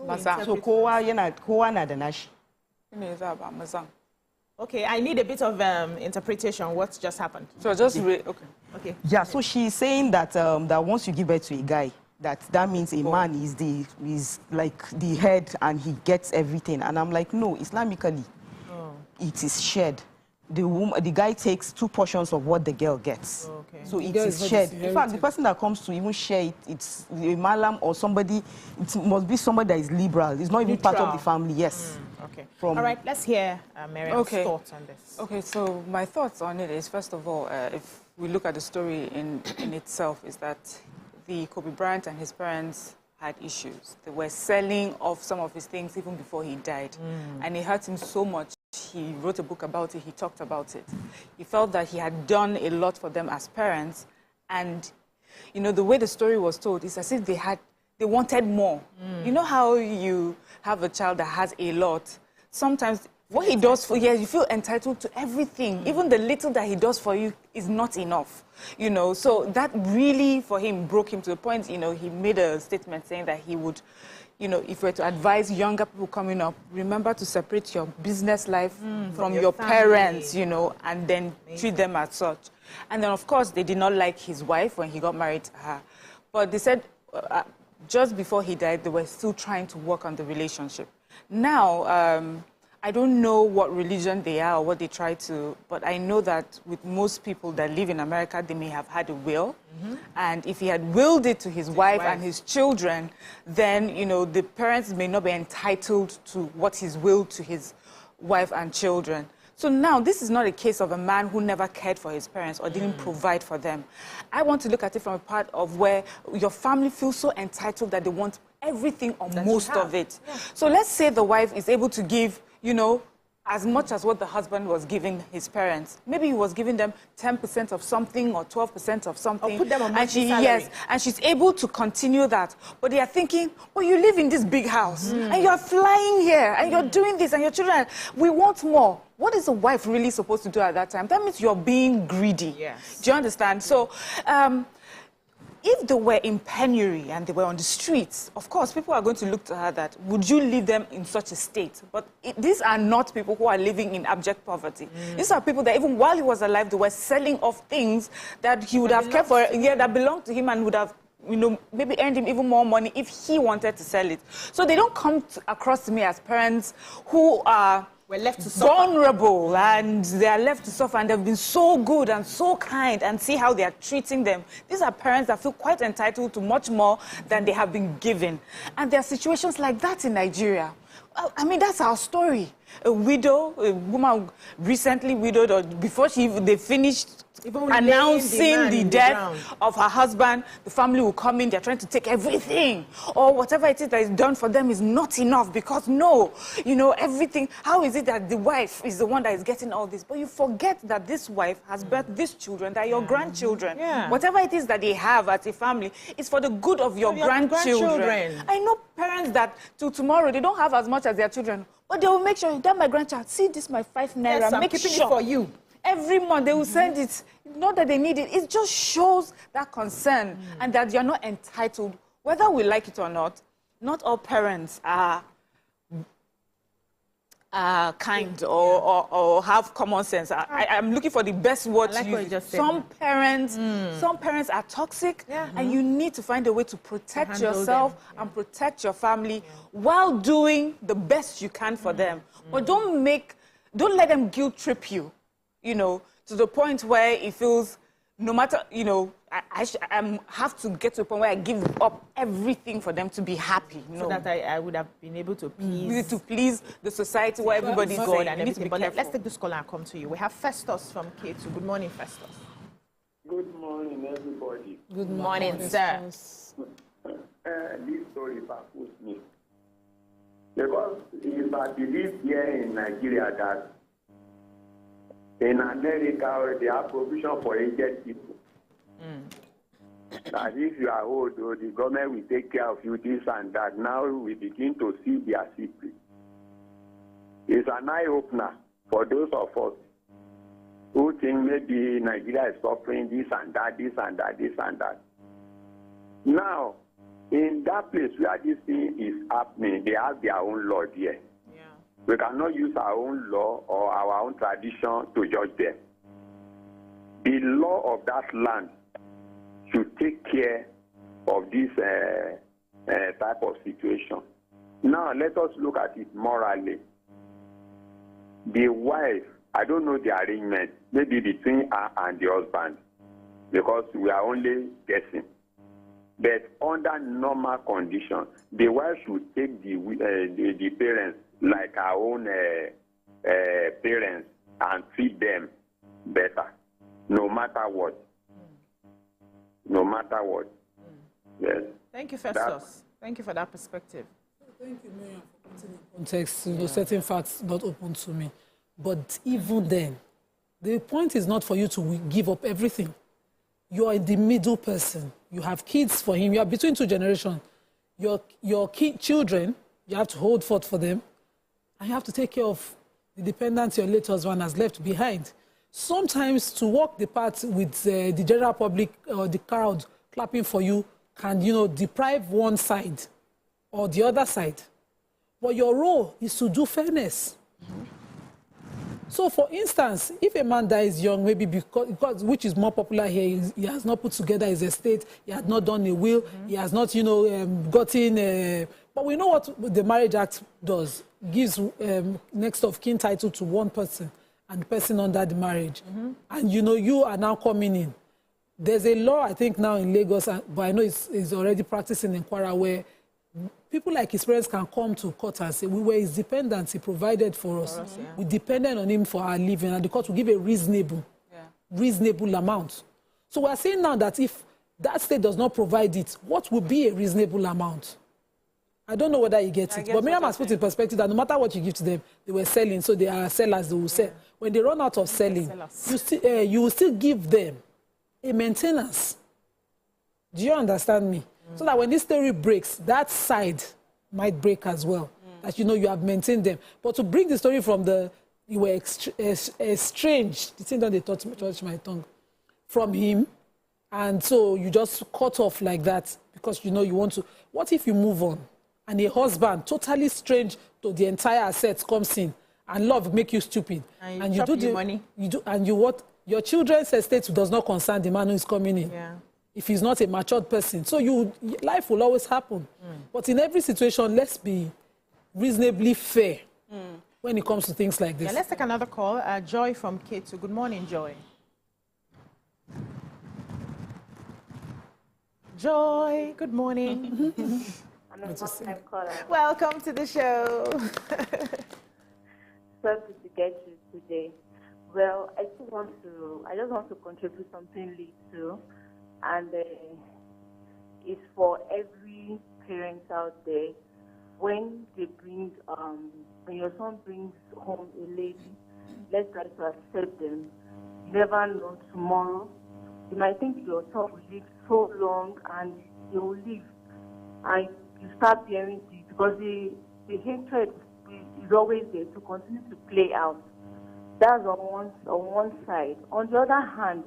Maza. So kowa na da nashi. Shine za a ba mazan. Okay, I need a bit of interpretation. What just happened? So just okay. Yeah, so she's saying that that once you give birth to a guy, that means a man is like the head and he gets everything. And I'm like, no, Islamically, it is shared. The guy takes 2 portions of what the girl gets. Okay. So it is shared. In fact, the person that comes to even share it, it's a malam or somebody, it must be somebody that is liberal. It's not even part of the family, yes. Okay. All right, let's hear Miriam's thoughts on this. Okay, so my thoughts on it is, first of all, if we look at the story in itself, is that the Kobe Bryant and his parents had issues. They were selling off some of his things even before he died. And it hurt him so much. He wrote a book about it. He talked about it. He felt that he had done a lot for them as parents. And, you know, the way the story was told is as if they wanted more. You know how you have a child that has a lot? Sometimes what he does for you, you feel entitled to everything. Even the little that he does for you is not enough, you know. So that really, for him, broke him to the point, you know, he made a statement saying that he would, you know, if we're to advise younger people coming up, remember to separate your business life from your parents, you know, and then treat them as such. And then, of course, they did not like his wife when he got married to her. But they said just before he died, they were still trying to work on the relationship. Now, I don't know what religion they are or what they try to, but I know that with most people that live in America, they may have had a will. And if he had willed it to his wife and his children, then, you know, the parents may not be entitled to what he's willed to his wife and children. So now, this is not a case of a man who never cared for his parents or didn't provide for them. I want to look at it from a part of where your family feels so entitled that they want everything or most of it. Yeah. So let's say the wife is able to give, you know, as much as what the husband was giving his parents. Maybe he was giving them 10% of something or 12% of something. Or put them on monthly salary. Yes, and she's able to continue that. But they are thinking, well, you live in this big house, and you're flying here, and you're doing this, and your children, we want more. What is a wife really supposed to do at that time? That means you're being greedy. Yes. Do you understand? So, if they were in penury and they were on the streets, of course, people are going to look to her that, would you leave them in such a state? But these are not people who are living in abject poverty. These are people that even while he was alive, they were selling off things that he would have kept for, that belonged to him and would have, you know, maybe earned him even more money if he wanted to sell it. So they don't come across to me as parents who are left to vulnerable and they are left to suffer, and they've been so good and so kind, and see how they are treating them. These are parents that feel quite entitled to much more than they have been given. And there are situations like that in Nigeria. I mean, that's our story. A widow, a woman recently widowed, or before they finished announcing the death of her husband, the family will come in, they're trying to take everything. Or whatever it is that is done for them is not enough, because no, you know, everything. How is it that the wife is the one that is getting all this? But you forget that this wife has birthed these children, that are your grandchildren. Whatever it is that they have as a family is for the good of your grandchildren. I know parents that till tomorrow, they don't have as much as their children, but they will make sure that my grandchild, see this, my 5 naira, yes, I'm make keeping sure it for you. Every month they will send it. Not that they need it. It just shows that concern and that you're not entitled. Whether we like it or not all parents are kind or have common sense. I'm looking for the best word to use. Some parents are toxic, and you need to find a way to protect yourself and protect your family while doing the best you can for them. But don't let them guilt trip you, you know, to the point where it feels, no matter, you know, I have to get to a point where I give up everything for them to be happy. So that I would have been able to please the society where everybody's God saying. and everything. But let's take this call and come to you. We have Festus from K2. Good morning, Festus. Good morning, everybody. Good morning, sir. This story baffles me. Because if I believe here in Nigeria that in America they have provision for aged people. That if you are old, the government will take care of you, this and that. Now we begin to see their secret. It's an eye-opener for those of us who think maybe Nigeria is suffering this and that, this and that, this and that. Now, in that place where this thing is happening, they have their own law there. We cannot use our own law or our own tradition to judge them. The law of that land should take care of this type of situation. Now, let us look at it morally. The wife, I don't know the arrangement, maybe between her and the husband, because we are only guessing. But under normal conditions, the wife should take the parents like our own parents and treat them better, no matter what. No matter what. Yes. Thank you, Festus. Thank you for that perspective. Thank you, Miriam, for putting in context, you know, certain facts not open to me. But even then, the point is not for you to give up everything. You are the middle person. You have kids for him. You are between two generations. Your children, you have to hold forth for them. And you have to take care of the dependents your late husband has left behind. Sometimes to walk the path with the general public or the crowd clapping for you can, you know, deprive one side or the other side. But your role is to do fairness. So, for instance, if a man dies young, maybe because which is more popular here, he has not put together his estate, he has not done a will, he has not, you know, gotten But we know what the Marriage Act does. Gives next of kin title to one person and the person under the marriage. And you are now coming in. There's a law, I think, now in Lagos, but I know it's already practicing in Kwara, where people like his parents can come to court and say, we were his dependents, he provided for us. We depended on him for our living, and the court will give a reasonable amount. So we're saying now that if that state does not provide it, what would be a reasonable amount? I don't know whether you get it. But Miriam has put in perspective that no matter what you give to them, they were selling, so they are sellers, they will sell. When they run out of selling, you will still give them a maintenance. Do you understand me? So that when this story breaks, that side might break as well. That you have maintained them. But to bring the story from you were estranged, the thing that they touch my tongue, from him, and so you just cut off like that because you want to. What if you move on and a husband totally strange to the entire assets comes in and love make you stupid and you do the money your children's estate does not concern the man who is coming in. If he's not a matured person. So life will always happen. But in every situation, let's be reasonably fair when it comes to things like this. Yeah, let's take another call. Joy from K2. Good morning, Joy. Joy, good morning. I'm a first-time caller. Welcome to the show. So good to get you today. Well, I just want to contribute something little, and it's for every parent out there. When when your son brings home a lady, let's try to accept them. You never know tomorrow. You might think your son will live so long, and he will live, and you start hearing this because the hatred is always there to continue to play out. That's on one side. On the other hand,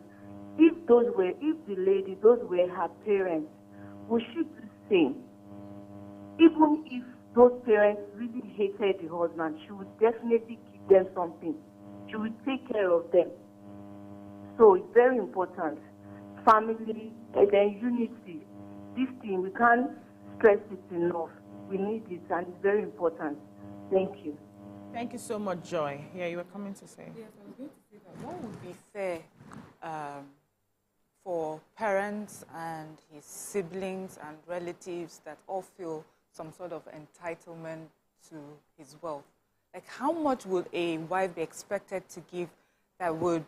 if those were her parents, would she do the same? Even if those parents really hated the husband, she would definitely give them something. She would take care of them. So it's very important. Family and then unity. This thing, we can't stress it enough. We need it, and it's very important. Thank you. Thank you so much, Joy. Yeah, you were coming to say. Yes, I was going to say that. What would be fair for parents and his siblings and relatives that all feel some sort of entitlement to his wealth? Like, how much would a wife be expected to give that would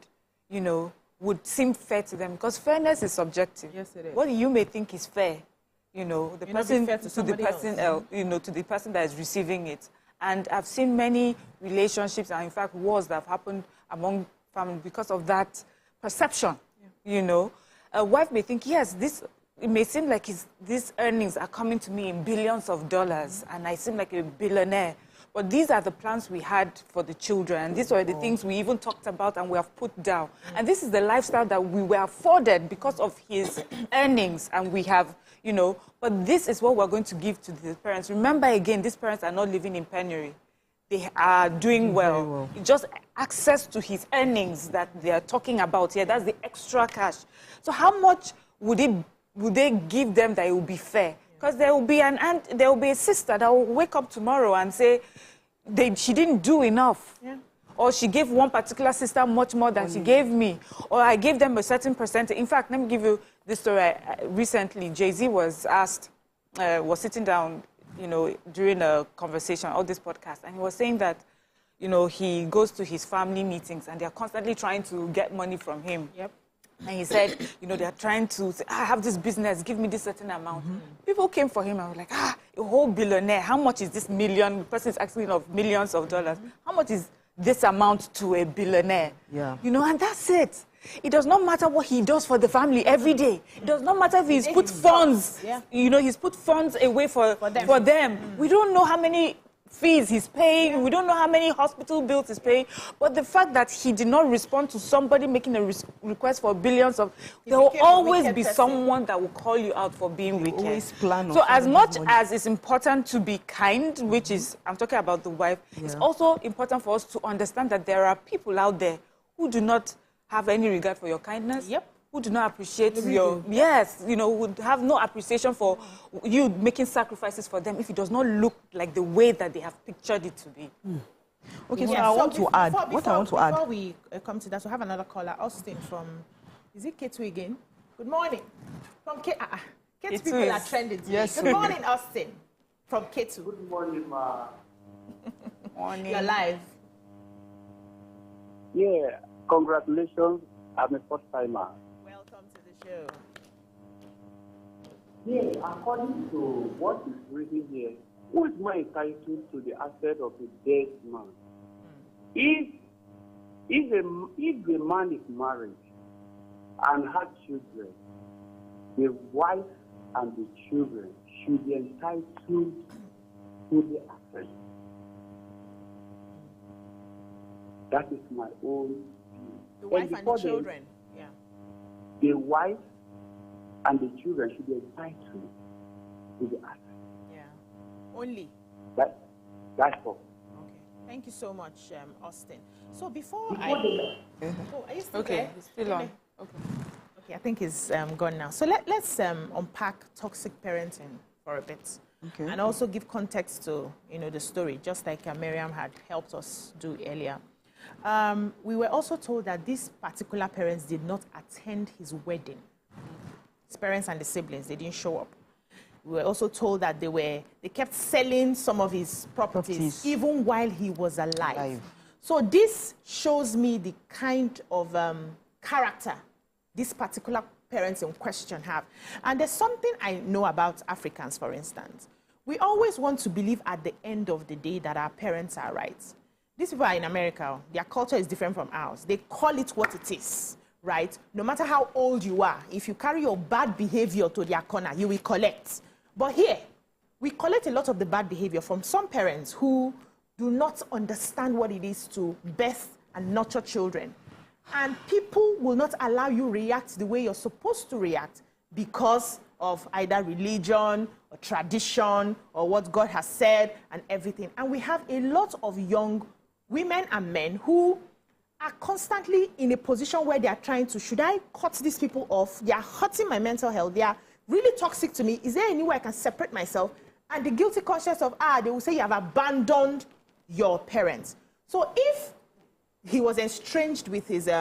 seem fair to them? Because fairness is subjective. Yes, it is. What you may think is fair, the person to the person else, to the person that is receiving it. And I've seen many relationships and, in fact, wars that have happened among families because of that perception. A wife may think, yes, it may seem like these earnings are coming to me in billions of dollars, and I seem like a billionaire. But these are the plans we had for the children, and these were the things we even talked about and we have put down. And this is the lifestyle that we were afforded because of his earnings, and we have, but this is what we're going to give to the parents. Remember, again, these parents are not living in penury. They are doing well. It's just access to his earnings that they are talking about here. That's the extra cash. So how much would they give them that it will be fair? Because there will be an aunt, there will be a sister that will wake up tomorrow and say she didn't do enough. Yeah. Or she gave one particular sister much more than she gave me. Or I gave them a certain percentage. In fact, let me give you this story. Recently, Jay-Z was asked, was sitting down, during a conversation, all this podcast, and he was saying that, he goes to his family meetings and they're constantly trying to get money from him. Yep. And he said, they're trying to say, I have this business, give me this certain amount. People came for him and were like, a whole billionaire, how much is this million? The person is asking of millions of dollars. How much is this amount to a billionaire? Yeah. And that's it. It does not matter what he does for the family every day. It does not matter if he's put funds, he's put funds away for them. We don't know how many fees he's paying. We don't know how many hospital bills he's paying. But the fact that he did not respond to somebody making a request for billions of... There will always be someone that will call you out for being wicked. Always plan. So as much as it's important to be kind, which is, I'm talking about the wife, it's also important for us to understand that there are people out there who do not have any regard for your kindness, who do not appreciate your, yes, you know, would have no appreciation for you making sacrifices for them if it does not look like the way that they have pictured it to be. Okay, so I want to add. Before we come to that, so have another caller, Austin from, is it K2 again? Good morning. From K2 people are trending today. Yes. Good morning, Austin. From K2. Good morning, ma. Morning. You're live. Yeah, congratulations. I'm a first timer. Welcome to the show. Yeah, according to what is written here, who is more entitled to the asset of a dead man? If the man is married and had children, the wife and the children should be entitled to the asset. That is my own view. The wife and the children, yeah. The wife and the children should be entitled to the asset. Yeah. Only. That's all. Okay. Thank you so much, Austin. So before I... Oh, are you still there? It's still on. Okay, I think it's gone now. So let's unpack toxic parenting for a bit. Okay. And also give context to, you know, the story, just like Miriam had helped us do earlier. We were also told that these particular parents did not attend his wedding. His parents and the siblings, they didn't show up. We were also told that they kept selling some of his properties even while he was alive. So this shows me the kind of character these particular parents in question have. And there's something I know about Africans, for instance. We always want to believe at the end of the day that our parents are right. These people are in America. Their culture is different from ours. They call it what it is, right? No matter how old you are, if you carry your bad behavior to their corner, you will collect. But here, we collect a lot of the bad behavior from some parents who do not understand what it is to birth and nurture children. And people will not allow you react the way you're supposed to react because of either religion or tradition or what God has said and everything. And we have a lot of young women and men who are constantly in a position where they are trying to, should I cut these people off? They are hurting my mental health. They are really toxic to me. Is there any way I can separate myself? And the guilty conscience of, they will say you have abandoned your parents. So if he was estranged with his, his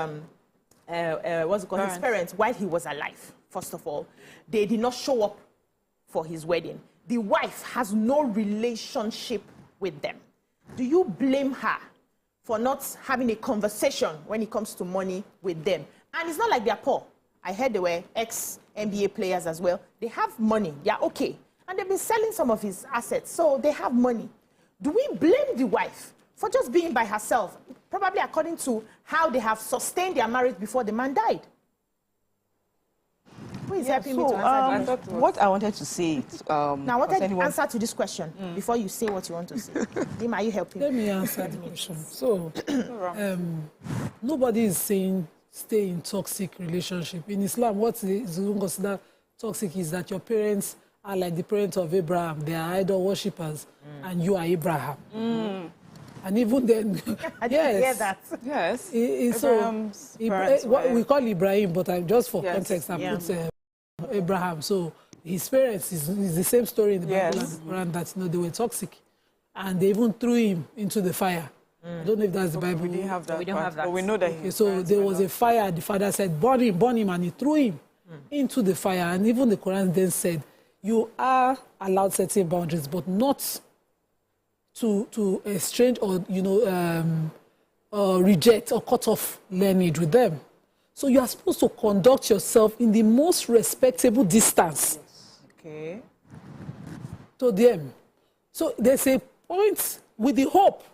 parents while he was alive, first of all, they did not show up for his wedding. The wife has no relationship with them. Do you blame her for not having a conversation when it comes to money with them? And it's not like they're poor. I heard they were ex-NBA players as well. They have money. They're okay. And they've been selling some of his assets, so they have money. Do we blame the wife for just being by herself, probably according to how they have sustained their marriage before the man died? Who is helping me to answer this? What I wanted to say... now, I wanted to answer to this question before you say what you want to say. Dima, are you helping? Let me answer the question. So, nobody is saying stay in toxic relationship. In Islam, what is considered toxic is that your parents are like the parents of Abraham. They are idol worshippers, and you are Abraham. And even then, I didn't hear that. Yes. What we call Ibrahim, but just for context, I put Abraham. So his parents is the same story in the Bible and the Quran that they were toxic, and they even threw him into the fire. I don't know if that's the Bible. We didn't have that. We don't have that. But we know that. So there was a fire. The father said, "Burn him," and he threw him into the fire. And even the Quran then said, "You are allowed certain boundaries, but not to estrange or reject or cut off lineage with them." So you are supposed to conduct yourself in the most respectable distance to them. So there's a point with the hope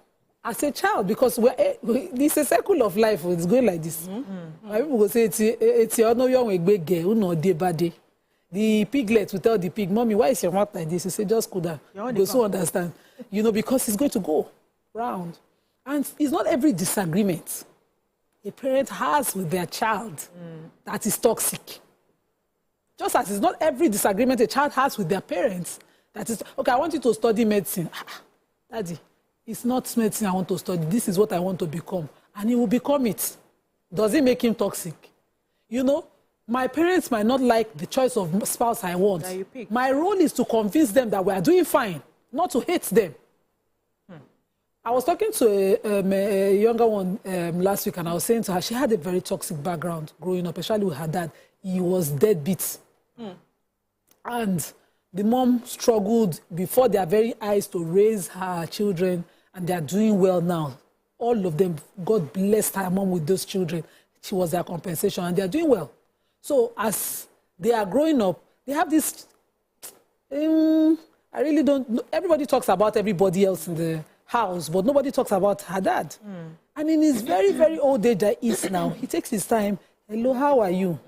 as a child, because this is a cycle of life. It's going like this. People will say, the piglet will tell the pig, "Mommy, why is your mouth like this?" You say, "Just cool down." You also understand, because it's going to go round. And it's not every disagreement a parent has with their child that is toxic. Just as it's not every disagreement a child has with their parents that is, okay, I want you to study medicine. Daddy, it's not medicine I want to study. This is what I want to become. And he will become it. Does it make him toxic? My parents might not like the choice of spouse I want. My role is to convince them that we are doing fine, not to hate them. I was talking to a younger one last week, and I was saying to her, she had a very toxic background growing up, especially with her dad. He was deadbeat. And the mom struggled before their very eyes to raise her children, and they are doing well now. All of them, God blessed her mom with those children. She was their compensation, and they are doing well. So as they are growing up, they have this, I really don't, everybody talks about everybody else in the house, but nobody talks about her dad. And in his very, very old age that he is now, he takes his time. Hello, how are you?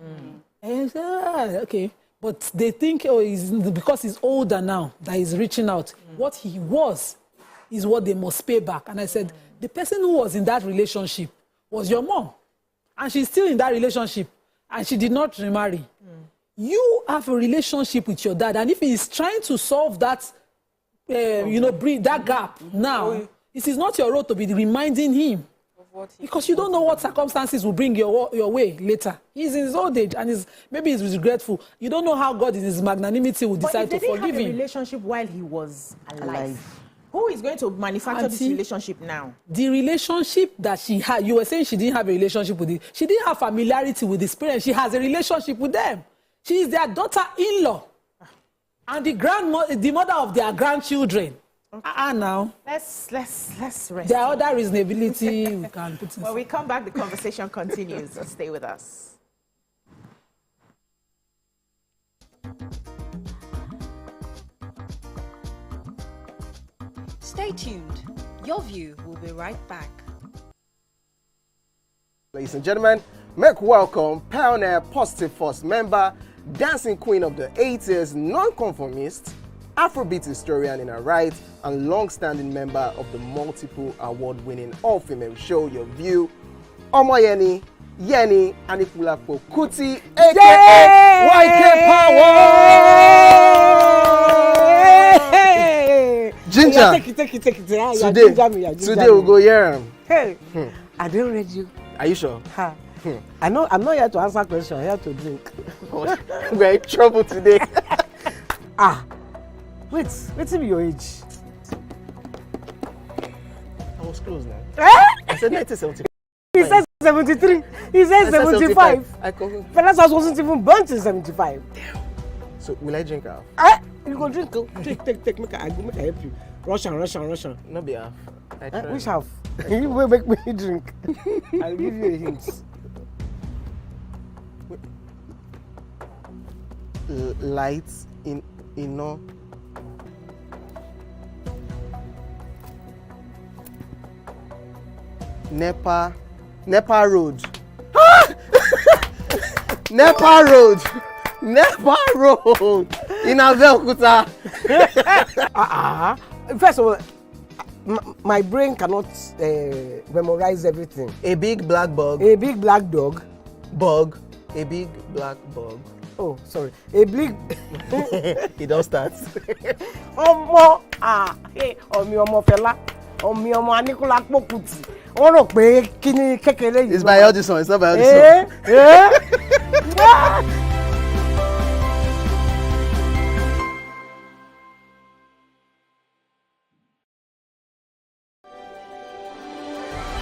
And okay. But they think, oh, because he's older now, that he's reaching out. What he was is what they must pay back. And I said, the person who was in that relationship was your mom. And she's still in that relationship. And she did not remarry. You have a relationship with your dad. And if he's trying to solve that, bridge that gap now, it is not your role to be reminding him. Because you don't know what circumstances will bring your way later. He's in his old age and maybe he's regretful. You don't know how God in his magnanimity will decide to forgive him. But if they didn't have a relationship while he was alive, who is going to manufacture this relationship now? The relationship that she had, you were saying she didn't have a relationship with it. She didn't have familiarity with his parents. She has a relationship with them. She is their daughter-in-law. And the mother of their grandchildren. Now. Let's rest. There are other reasonability we can put in. When we come back, the conversation continues. So stay with us. Stay tuned. Your view will be right back. Ladies and gentlemen, make welcome pioneer Positive Force member, dancing queen of the 80s, non-conformist, Afrobeat historian in her right, and long-standing member of the multiple award-winning all-female show Your View, Omoyeni Yeni Anikulapo Kuti, aka YK Power! Ginger! Take it. Today we'll go here. Hey, I didn't read you. Are you sure? I know I'm not here to answer questions, I'm here to drink. We're in trouble today. Wait till your age. I was close now. I said 1975. He said 73. He said 75. Fellas wasn't even born till 75. So will I drink half? You go drink. Take. Make I help you. Russian. No be half. Which half? You will make me drink. I'll give you a hint. Lights in no. Nepa Road. Nepa Road in Abeokuta. First of all, my brain cannot memorize everything. A big black bug. A big black dog. Bug. A big black bug. Oh, sorry. A big. It don't start. Ọmọ fẹlá. Ọmọ Anikulapo Kuti. Wọ́n rò pé kí ni kékeré yìí. It's by Audison. It's not by Audison.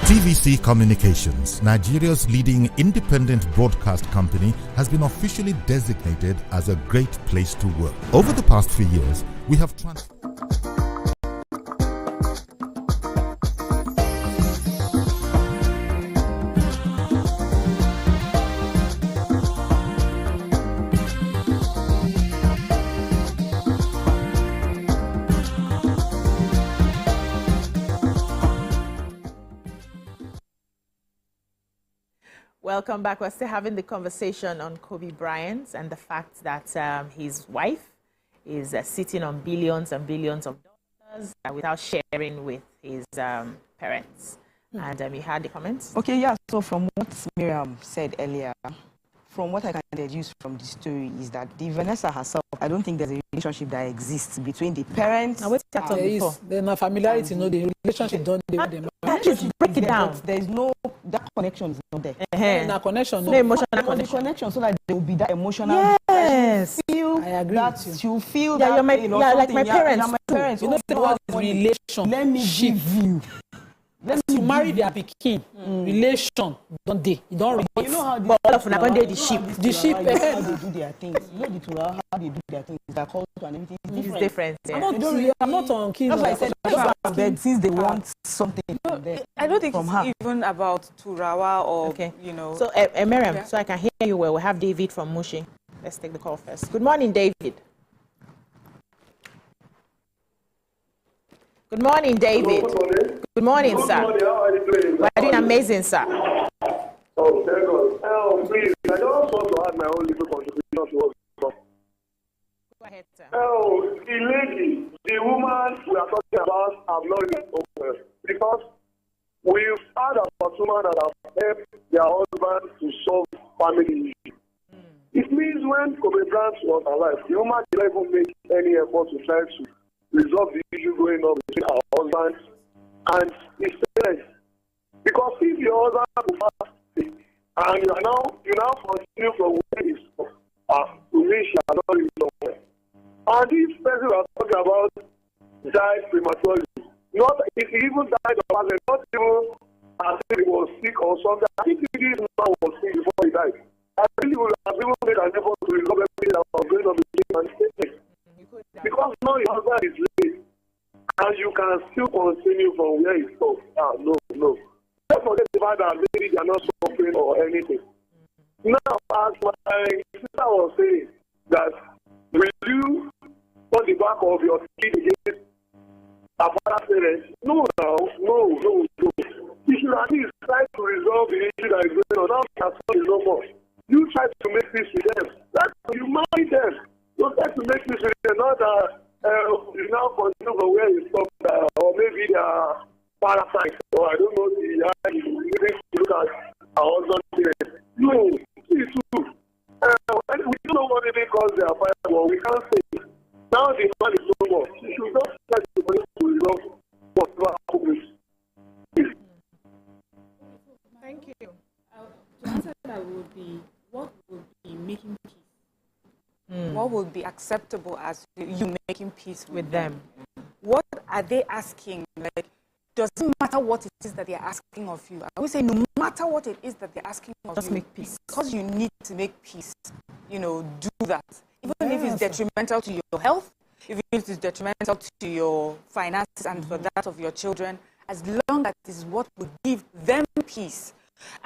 TVC Communications, Nigeria's leading independent broadcast company, has been officially designated as a great place to work. Over the past few years, we have Welcome back. We're still having the conversation on Kobe Bryant and the fact that his wife is sitting on billions and billions of dollars without sharing with his parents. And you had the comments? Okay, yeah. So from what Miriam said earlier, from what I can deduce from the story is that the Vanessa herself, I don't think there's a relationship that exists between the parents. Now, there's no familiarity, no, the relationship don't do them. Break it down. There's no that connection is not there. That connection, no emotional connection, so that there will be that emotional. Yes, feel I agree that with you. you feel Yeah, that you're my, you know, yeah, like my parents. my parents. You know the word is relation. Let me give you. To marry their pikin, relation, don't they? You don't relate. You know how but all of them are the sheep. The sheep, how they do their things. You know the Turawa, how they do their things. Their culture and everything is different. I'm not on king. That's why I said since they want something from them. I don't think it's even about Turawa or, you know. So, Miriam, so I can hear you well. We have David from Mushi. Let's take the call first. Good morning, David. Good morning, David. Good morning, sir. Good morning. How are you doing? We're doing amazing, sir. Oh, thank God. Please, I just want to add my own little contribution to what you talk. Go ahead, sir. Oh, the lady, the woman we are talking about have not been open because we've had about women that have helped their husband to solve family issues. It means when Kobe Bryant was alive, the woman didn't even make any effort to try to resolve the issue going on between her husband and his parents. Because if your husband will fast and you now continue from where he stopped, to me she has not really done. And this person we are talking about died prematurely. Not if he even died of accident, not even as if he was sick or something. I think this man was sick before he died. I really would have even made an effort to resolve everything that was going on between him and his parents. Because now your husband is late, and you can still continue from where he stopped. No. Don't forget the fact that maybe they are not suffering or anything. Now, as my sister was saying, that will you on the back of your kid against a father's parents? No. You should at least try to resolve the issue that is going on. Now, that's not no more. You try to make peace with them. That's how you marry them. You try to make peace with them, not that you now continue from where you stopped, or maybe they are parasites, or I don't know, you look at our husband's. No, please do. We don't know what they cause their fire, but we can't say. Now the man is no more. You should not try to resolve whatever happens. Thank you. To answer that would be, what would be making peace? What would be acceptable as you making peace with them? What are they asking? Like, does it matter what it is that they're asking of you? I would say no matter what it is that they're asking of you, just make peace. Because you need to make peace, do that. Even if it's detrimental to your health, if it is detrimental to your finances and for that of your children, as long as it is what would give them peace.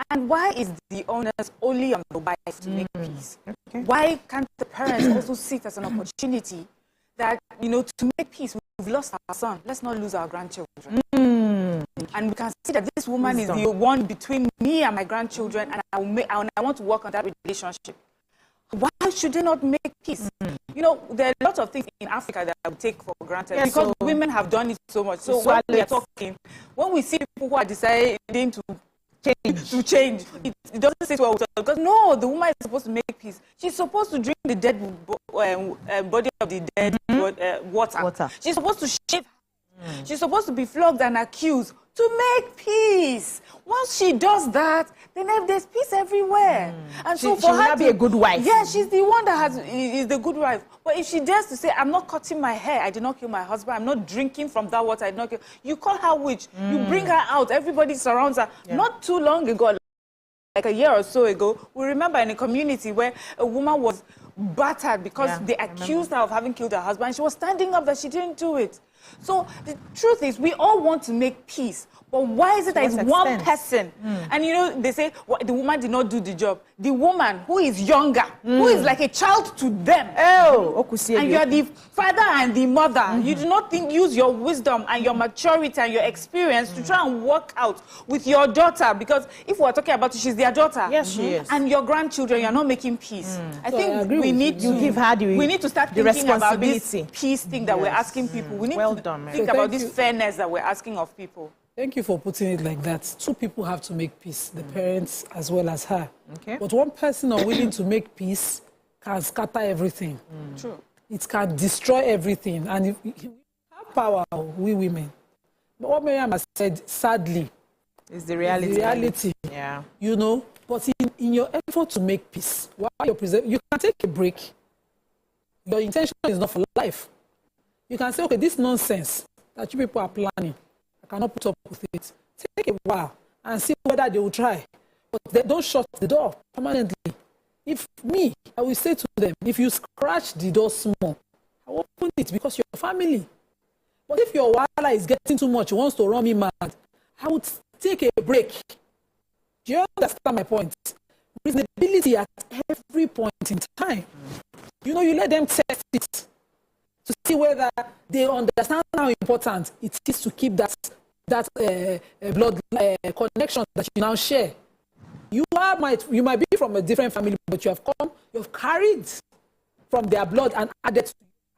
And why is the onus only on the wife to make peace? Okay. Why can't the parents also see it as an opportunity that, to make peace? We've lost our son. Let's not lose our grandchildren. And we can see that this woman is the one between me and my grandchildren, and I want to work on that relationship. Why should they not make peace? There are lots of things in Africa that we take for granted because women have done it so much. So when we are talking, when we see people who are deciding to change. It doesn't sit well with her because no, the woman is supposed to make peace. She's supposed to drink the dead body of the dead water. She's supposed to shave. She's supposed to be flogged and accused to make peace. Once she does that, then there's peace everywhere. And so for her to be a good wife. Yeah, she's the one that is the good wife. But if she dares to say, I'm not cutting my hair, I did not kill my husband, I'm not drinking from that water, I did not kill, you call her witch. You bring her out, everybody surrounds her. Yeah. Not too long ago, like a year or so ago, we remember in a community where a woman was battered because they accused her of having killed her husband. She was standing up that she didn't do it. So the truth is, we all want to make peace. But why is it that it's one person? And they say the woman did not do the job. The woman who is younger, who is like a child to them. And you are the father and the mother. You do not use your wisdom and your maturity and your experience to try and work out with your daughter. Because if we're talking about it, she's their daughter. Yes, she is. And your grandchildren, you're not making peace. I think we need to give her we need to start thinking about this peace thing that we're asking people. We need to think about this fairness that we're asking of people. Thank you for putting it like that. Two people have to make peace, the parents as well as her. Okay. But one person unwilling to make peace can scatter everything. True. It can destroy everything. And if we have power, we women. But what Miriam has said, sadly, It's the reality. It's the reality. Yeah. You know, but in your effort to make peace, while you're preserving, you can take a break. Your intention is not for life. You can say, okay, this nonsense that you people are planning, I cannot put up with it. Take a while and see whether they will try. But they don't shut the door permanently. If me, I will say to them, if you scratch the door small, I will open it because you're family. But if your wahala is getting too much, you want to run me mad, I would take a break. Do you understand my point? Reasonability at every point in time. You know, you let them test it to see whether they understand how important it is to keep that blood connection that you now share. You might be from a different family, but you've carried from their blood and added to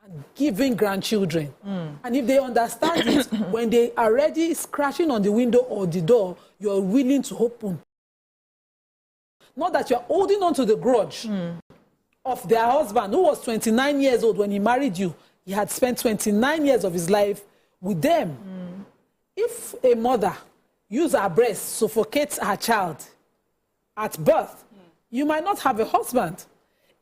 and giving grandchildren. And if they understand it, when they are already scratching on the window or the door, you're willing to open. Not that you're holding on to the grudge of their husband, who was 29 years old when he married you. He had spent 29 years of his life with them. If a mother uses her breast, suffocates her child at birth, you might not have a husband.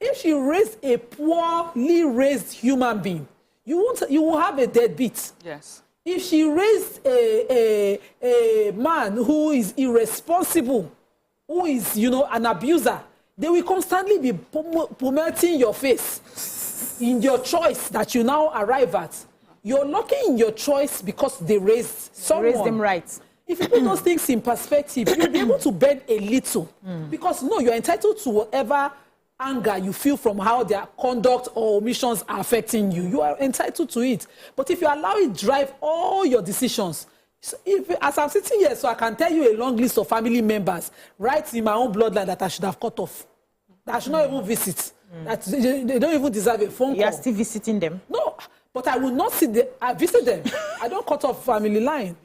If she raised a poorly raised human being, you will have a deadbeat. Yes. If she raised a man who is irresponsible, who is, an abuser, they will constantly be promoting your face in your choice that you now arrive at. You're lucky in your choice because they raised someone. Raised them right. If you put those things in perspective, you'll be able to bend a little. Because, you're entitled to whatever anger you feel from how their conduct or omissions are affecting you. You are entitled to it. But if you allow it drive all your decisions, as I'm sitting here, so I can tell you a long list of family members right in my own bloodline that I should have cut off, that I should not even visit, that they don't even deserve a phone call. You're still visiting them? No, but I will not sit there. I visit them. I don't cut off family line.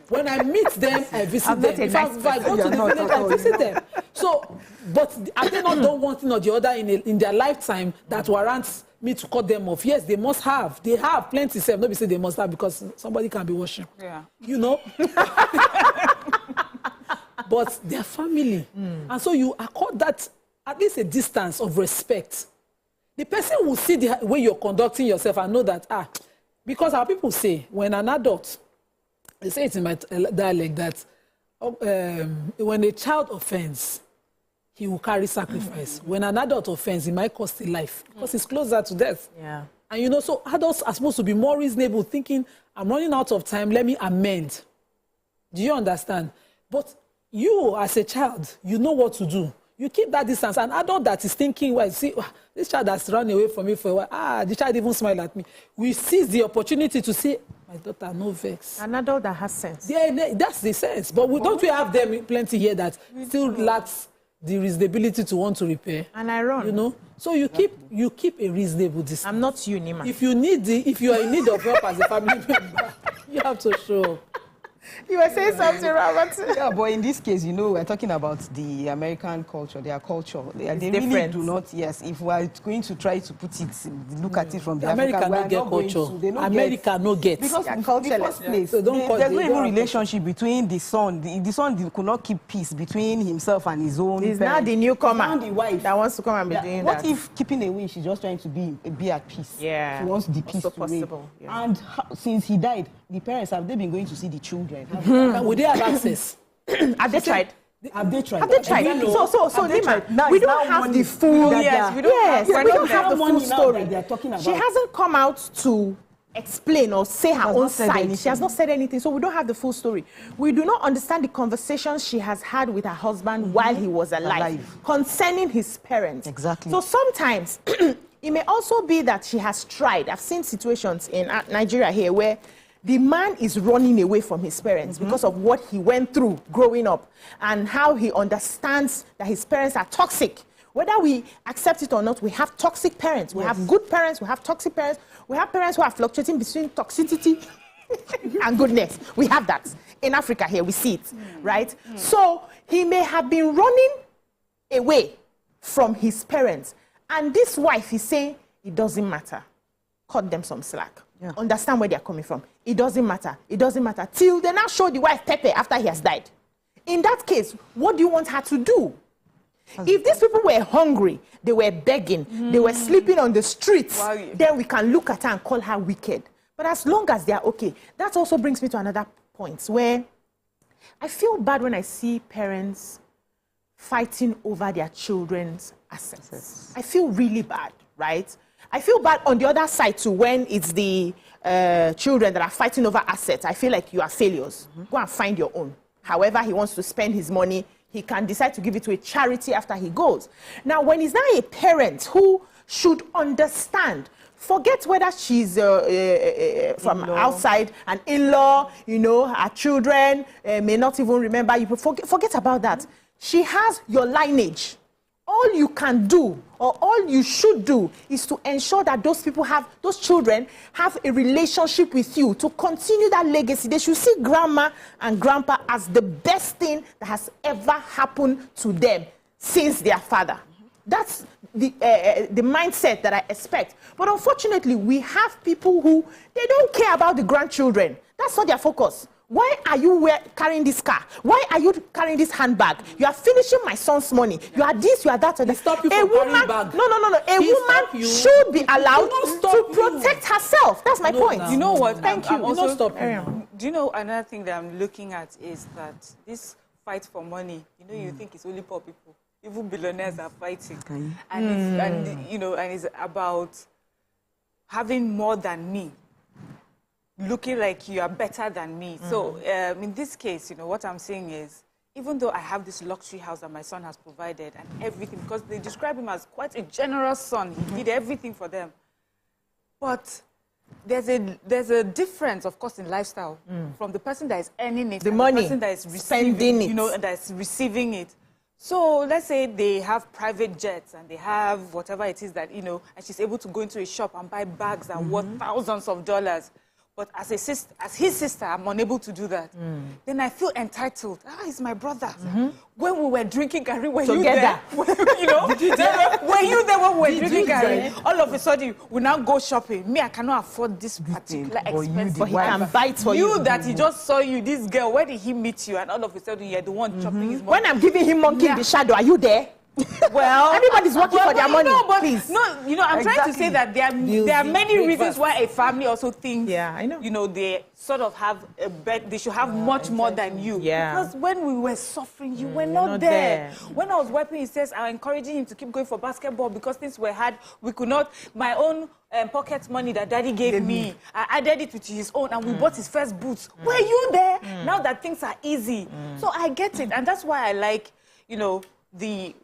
When I meet them, I visit them. If I go to the village, I visit them. So, but have they not done one thing or the other in their lifetime that warrants me to cut them off? Yes, they must have. They have plenty. Nobody say they must have because somebody can be watching. Yeah. But they're family. And so you accord that at least a distance of respect. The person will see the way you're conducting yourself and know that, because our people say, when an adult, they say it in my dialect that when a child offends, he will carry sacrifice. When an adult offends, he might cost a life because he's closer to death. Yeah. And so adults are supposed to be more reasonable, thinking, I'm running out of time, let me amend. Do you understand? But you, as a child, you know what to do. You keep that distance. An adult that is thinking, well, see, this child has run away from me for a while. The child even smiled at me. We seize the opportunity to say, my daughter, no vex. An adult that has sense. Yeah, that's the sense. But don't we have them plenty here that still lacks the reasonability to want to repair? And I run. So you keep a reasonable distance. I'm not you, Nima. If you are in need of help as a family member, you have to show up. You were saying something, Robert. Yeah, but in this case, we're talking about the American culture, their culture. They different. Really do not, yes. If we are going to try to put it, look at it from the America African, no get culture. America no get. Because in the first place, there's no even relationship between the son. The son could not keep peace between himself and his own He's parents. now the newcomer. Now the wife that wants to come and be doing what that. What if keeping away, she's just trying to be at peace? Yeah. She wants the peace also to possible. reign. Yeah. And since he died, the parents, have they been going to see the children? Would they have access? Have they tried? Have they tried? Have they tried? So Nima, we don't have the full. Yes, we don't have the full story. They're talking about. She hasn't come out to explain or say her own side. She has not said anything, so we don't have the full story. We do not understand the conversations she has had with her husband while he was alive concerning his parents. Exactly. So sometimes it may also be that she has tried. I've seen situations in Nigeria here where the man is running away from his parents because of what he went through growing up and how he understands that his parents are toxic. Whether we accept it or not, we have toxic parents. We have good parents. We have toxic parents. We have parents who are fluctuating between toxicity and goodness. We have that. In Africa here, we see it, right? So he may have been running away from his parents. And this wife is saying, it doesn't matter. Cut them some slack. Yeah. Understand where they're coming from. It doesn't matter. It doesn't matter. Till they now show the wife Pepe after he has died. in that case, what do you want her to do? If these people were hungry, they were begging, they were sleeping on the streets, then we can look at her and call her wicked. But as long as they are okay, that also brings me to another point where I feel bad when I see parents fighting over their children's assets. I feel really bad, right? I feel bad on the other side too when it's the children that are fighting over assets. I feel like you are failures. Go and find your own. However he wants to spend his money, he can decide to give it to a charity after he goes. Now, when he's now a parent who should understand, forget whether she's from outside, an in-law, you know, her children may not even remember you. Forget about that. She has your lineage. All you can do, or all you should do, is to ensure that those children have a relationship with you to continue that legacy. They should see grandma and grandpa as the best thing that has ever happened to them since their father. That's the mindset that I expect. But unfortunately, we have people who, they don't care about the grandchildren. That's not their focus. Why are you carrying this car? Why are you carrying this handbag? You are finishing my son's money. You are this, you are that. Stop you from carrying bag. No. A woman should be allowed to protect herself. That's my point. You know what? Thank you. Do you know another thing that I'm looking at is that this fight for money, you know, you think it's only poor people. Even billionaires are fighting. And it's about having more than me. Looking like you are better than me. So in this case, you know, what I'm saying is, even though I have this luxury house that my son has provided and everything, because they describe him as quite a generous son, he did everything for them. But there's a difference, of course, in lifestyle from the person that is earning it, the money, the person that is receiving it, you know, that is receiving it. So let's say they have private jets and they have whatever it is that, you know, and she's able to go into a shop and buy bags that are worth thousands of dollars. But as his sister, I'm unable to do that. Then I feel entitled. He's my brother. When we were drinking garri, were you there? You know, were you there when we were drinking garri? All of a sudden, we now go shopping. Me, I cannot afford this particular expensive. But he can buy it for you. You that he just saw you, this girl, where did he meet you? And all of a sudden, you're the one chopping his money. When I'm giving him monkey in the shadow, are you there? Well, everybody's working for their money. Please. No, you know, I'm trying to say that there are many reasons why a family also thinks, you know, they sort of have a bet, they should have much more than you. Because when we were suffering, you were not there. When I was wiping his face, I was encouraging him to keep going for basketball because things were hard. We could not, my own pocket money that daddy gave me, I added it to his own and we bought his first boots. Were you there? Now that things are easy. So I get it. And that's why I like, you know,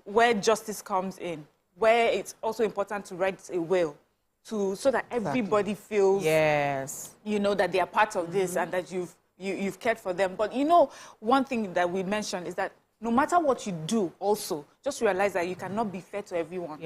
where justice comes in, where it's also important to write a will, so that everybody feels, you know, that they are part of this and that you've cared for them. But you know, one thing that we mentioned is that no matter what you do, also just realize that you cannot be fair to everyone.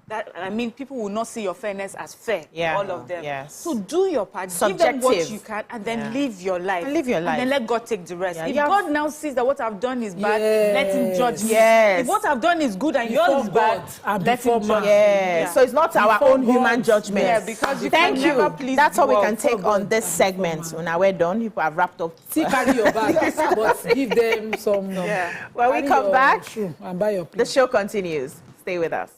That, I mean, people will not see your fairness as fair, all of them. So do your part, give them what you can, and then live your life. And then let God take the rest. If God now sees that what I've done is bad, let him judge me. If what I've done is good and yours is bad, let him judge. So it's not our own human judgment. Because you Thank can you. never please That's all we God. can take on this segment. So now we're done. People have wrapped up. Still carry your bag, but give them some. When we come back, and buy your the show continues. Stay with us.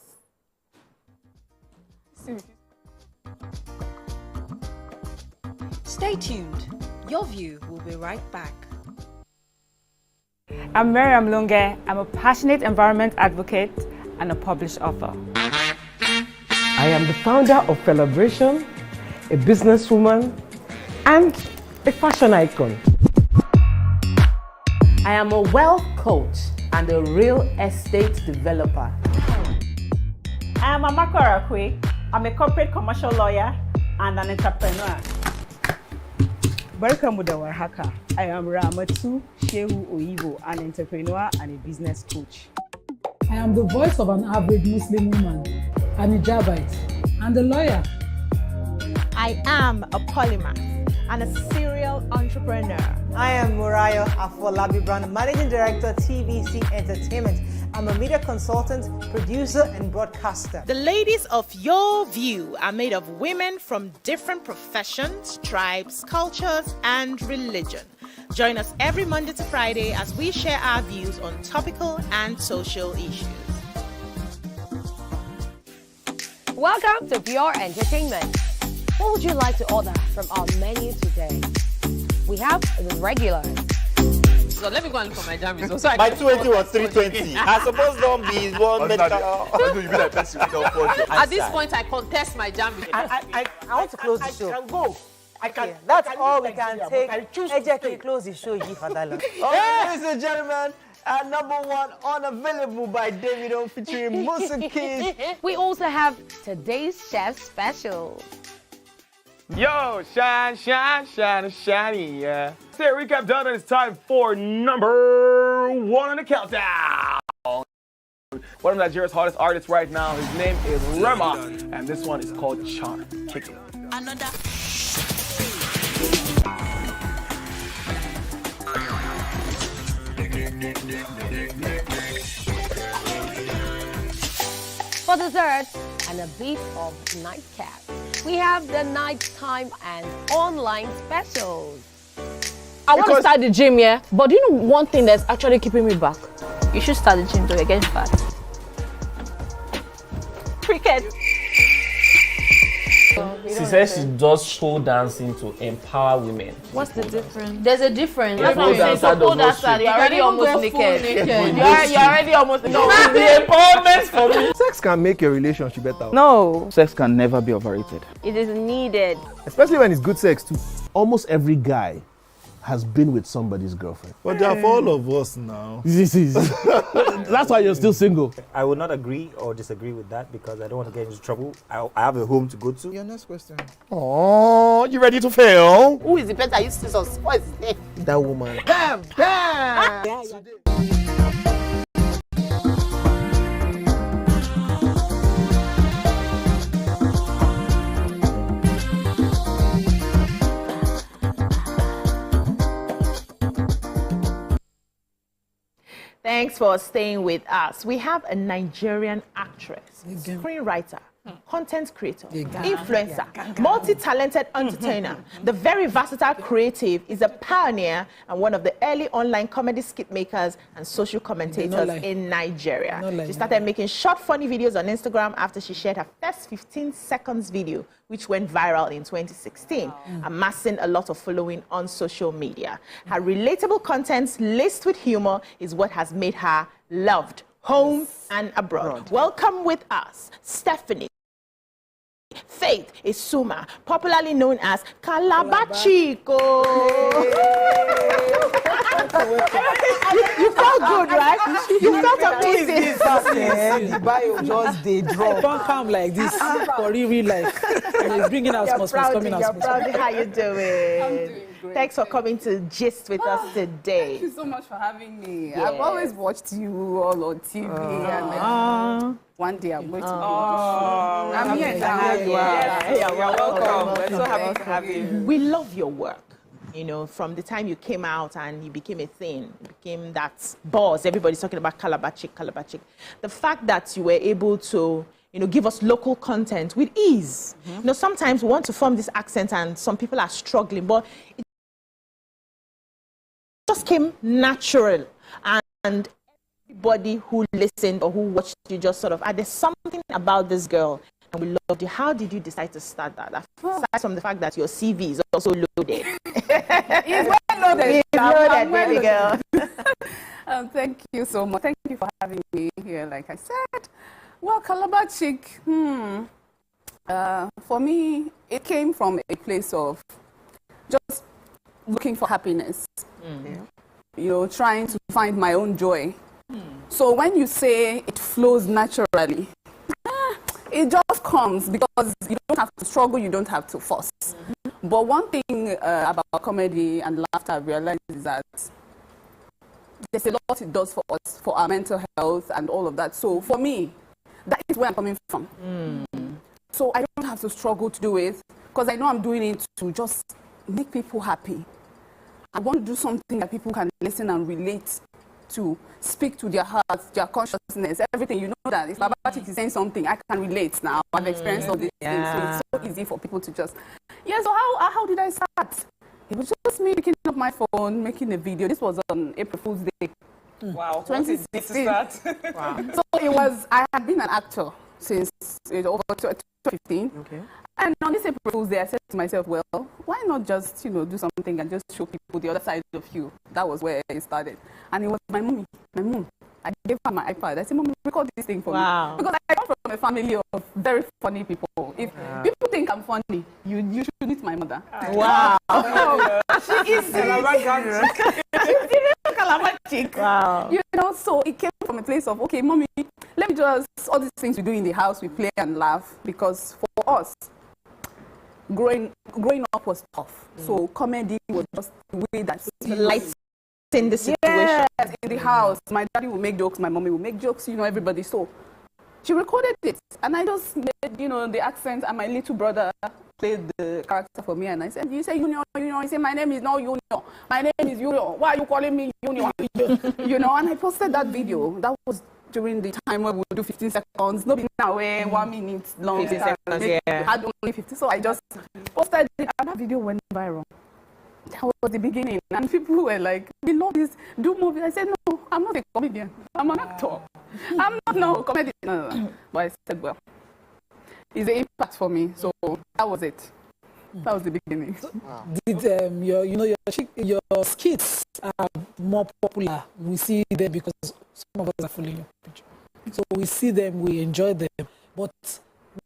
Stay tuned. Your View will be right back. I'm Miriam Lunge. I'm a passionate environment advocate and a published author. I am the founder of Celebration, a businesswoman, and a fashion icon. I am a wealth coach and a real estate developer. I am Amako Arakwe. I'm a corporate commercial lawyer and an entrepreneur. Barkamu da warhaka. I am Ramatu Shehu Oyibo, an entrepreneur and a business coach. I am the voice of an average Muslim woman, an hijabite, and a lawyer. I am a polymath and a serial entrepreneur. I am Murayo Afolabi Brown, Managing Director, TVC Entertainment. I'm a media consultant, producer, and broadcaster. The ladies of Your View are made of women from different professions, tribes, cultures, and religion. Join us every Monday to Friday as we share our views on topical and social issues. Welcome to Pure Entertainment. What would you like to order from our menu today? We have the regular. So let me go and look for my jam results. My 280 was 320. I suppose don't be one medical. At this point, I contest my jam results. I want to close the show. I can go. I can. That's all we can take. I choose to close the show. Ladies and gentlemen, number one, Unavailable by Davido featuring Musa Keys. We also have today's chef special. Yo, shiny, yeah. Say recap done, and it's time for number one on the countdown. One of Nigeria's hottest artists right now, his name is Rema, and this one is called Charm. Kick it. Another. For dessert and a bit of nightcap, we have the nighttime and online specials. I want to start the gym, yeah? But do you know one thing that's actually keeping me back? You should start the gym though, you're getting fat. Cricket. She says she does pole dancing to empower women. What's the difference? There's a difference. That's what I'm saying. So pole dancer, you're already almost naked. You're already almost naked. No, the empowerment for me. Sex can make your relationship better. No. Sex can never be overrated. It is needed. Especially when it's good sex too. Almost every guy has been with somebody's girlfriend. But they are for all of us now. That's why you're still single. I would not agree or disagree with that because I don't want to get into trouble. I have a home to go to. Your next question. Oh, you ready to fail? Who is the person that used to us? What is his name? That woman. Bam! Bam! Thanks for staying with us. We have a Nigerian actress, screenwriter, content creator, influencer, multi-talented entertainer. The very versatile creative is a pioneer and one of the early online comedy skit makers and social commentators in Nigeria. She started making short, funny videos on Instagram after she shared her first 15 seconds video, which went viral in 2016, amassing a lot of following on social media. Her relatable content, laced with humor, is what has made her loved home and abroad. Welcome with us, Stephanie Faith Isuma, popularly known as Calabar Chic. You felt good, right? You felt amazing. The bio just they drop. Don't come like this for real life. It's bringing out small, coming out small. How you doing? I'm doing great. Thanks for coming to gist with us today. Thank you so much for having me. Yes. I've always watched you all on TV, and one day I'm going to be. I'm here now. You're welcome. We're so happy to have you. We love your work. You know, from the time you came out and you became a thing, you became that buzz. Everybody's talking about Calabar Chic, Calabar Chic. The fact that you were able to, you know, give us local content with ease. You know, sometimes we want to form this accent and some people are struggling, but it just came natural. And everybody who listened or who watched you just sort of, there's something about this girl. And we loved you. How did you decide to start that? Aside from the fact that your CV is also loaded. It's well loaded. It's loaded, baby girl. Thank you so much. Thank you for having me here. Like I said, well, Calabar Chic, for me, it came from a place of just looking for happiness. You know, trying to find my own joy. So when you say it flows naturally, it just comes because you don't have to struggle, you don't have to force. But one thing about comedy and laughter I've realized is that there's a lot it does for us, for our mental health and all of that. So for me, that is where I'm coming from. So I don't have to struggle to do it because I know I'm doing it to just make people happy. I want to do something that people can listen and relate to, speak to their hearts, their consciousness, everything. You know that if Baba Chic is saying something, I can relate now. I've experienced all these things, so it's so easy for people to just. Yeah, so how did I start? It was just me picking up my phone, making a video. This was on April Fool's Day. Wow, 2016. Wow. So it was, I had been an actor since over 2015. Okay. And on this April Fool's Day, I said to myself, well, why not just, do something and just show people the other side of you? That was where it started. And it was my mom. I gave her my iPad. I said, Mom, record this thing for me. Because I come from a family of very funny people. If people think I'm funny, you should meet my mother. Wow. She is Calabar Chic. Wow. So it came from a place of, okay, Mommy, let me just, all these things we do in the house, we play and laugh. Because for us, growing up was tough. So comedy was just the way that lights in the situation. Yes, in the house. My daddy would make jokes, my mommy would make jokes, everybody. So she recorded it. And I just made, the accent, and my little brother played the character for me. And I said, you say Union. He said, my name is not Union. My name is Union. Why are you calling me Union? And I posted that video. That was during the time when we would do 15 seconds. Nobody now, 1 minute long. 15 seconds, yeah. I had only 50. So I just posted it, and that video went viral. That was the beginning. And people were like, we love this, do movies. I said, no, I'm not a comedian. I'm an actor. I'm not a comedian. No. But I said, well, it's an impact for me. So that was it. That was the beginning. Did your skits are more popular? We see them because some of us are following your picture. So we see them, we enjoy them. But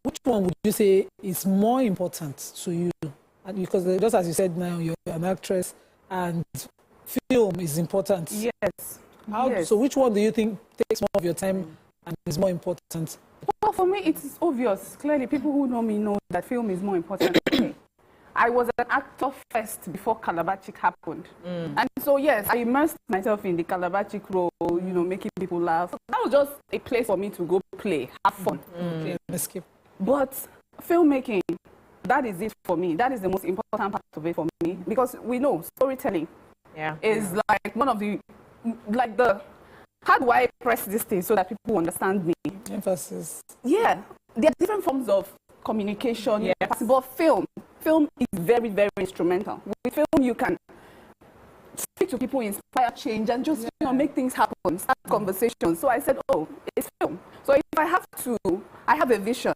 which one would you say is more important to you? And because just as you said now, you're an actress and film is important. Yes. So which one do you think takes more of your time and is more important? Well, for me, it's obvious. Clearly, people who know me know that film is more important. I was an actor first before Calabar Chic happened. And so, yes, I immersed myself in the Calabar Chic role, making people laugh. So that was just a place for me to go play, have fun. Escape. But filmmaking, that is it for me. That is the most important part of it for me. Because we know storytelling is like one of the, how do I press this thing so that people understand me? Emphasis. Yeah. There are different forms of communication. But film is very, very instrumental. With film, you can speak to people, inspire change, and just make things happen, start conversations. So I said, oh, it's film. So if I have a vision.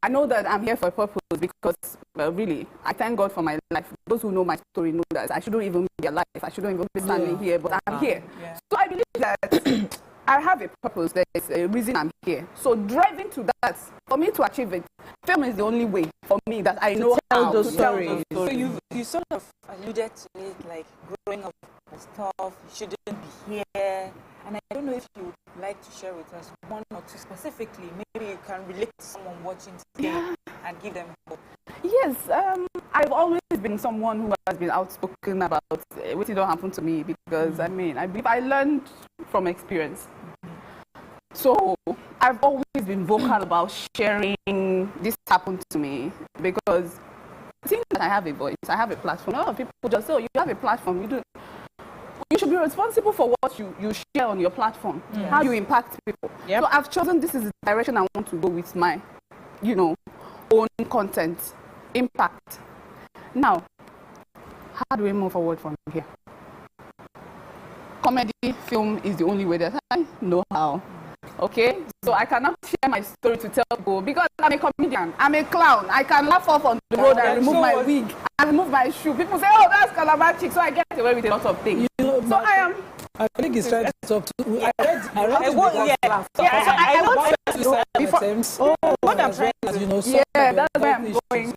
I know that I'm here for a purpose because, really, I thank God for my life. Those who know my story know that I shouldn't even be alive. I shouldn't even be standing here, but I'm here. Yeah. So I believe that I have a purpose. There's a reason I'm here. So driving to that, for me to achieve it, film is the only way for me that I know how to tell those stories. So you sort of alluded to it, like growing up and stuff, you shouldn't be here. And I don't know if you would like to share with us one or two specifically. Maybe you can relate to someone watching today and give them hope. Yes, I've always been someone who has been outspoken about what don't happen to me because, I believe I learned from experience. So I've always been vocal about sharing this happened to me because I think that I have a voice, I have a platform. A lot of people just say, oh, you have a platform, you should be responsible for what you share on your platform, how you impact people. So I've chosen this is the direction I want to go with my, own content, impact. Now, how do we move forward from here? Comedy, film is the only way that I know how. Okay? So I cannot share my story to tell people because I'm a comedian, I'm a clown. I can laugh off on the road and remove my wig and remove my shoe. People say, oh, that's Calabar Chic. So I get away with a lot of things. So I am. I think he's trying to talk to. I want to say before. What I'm trying to do. That's where I'm going.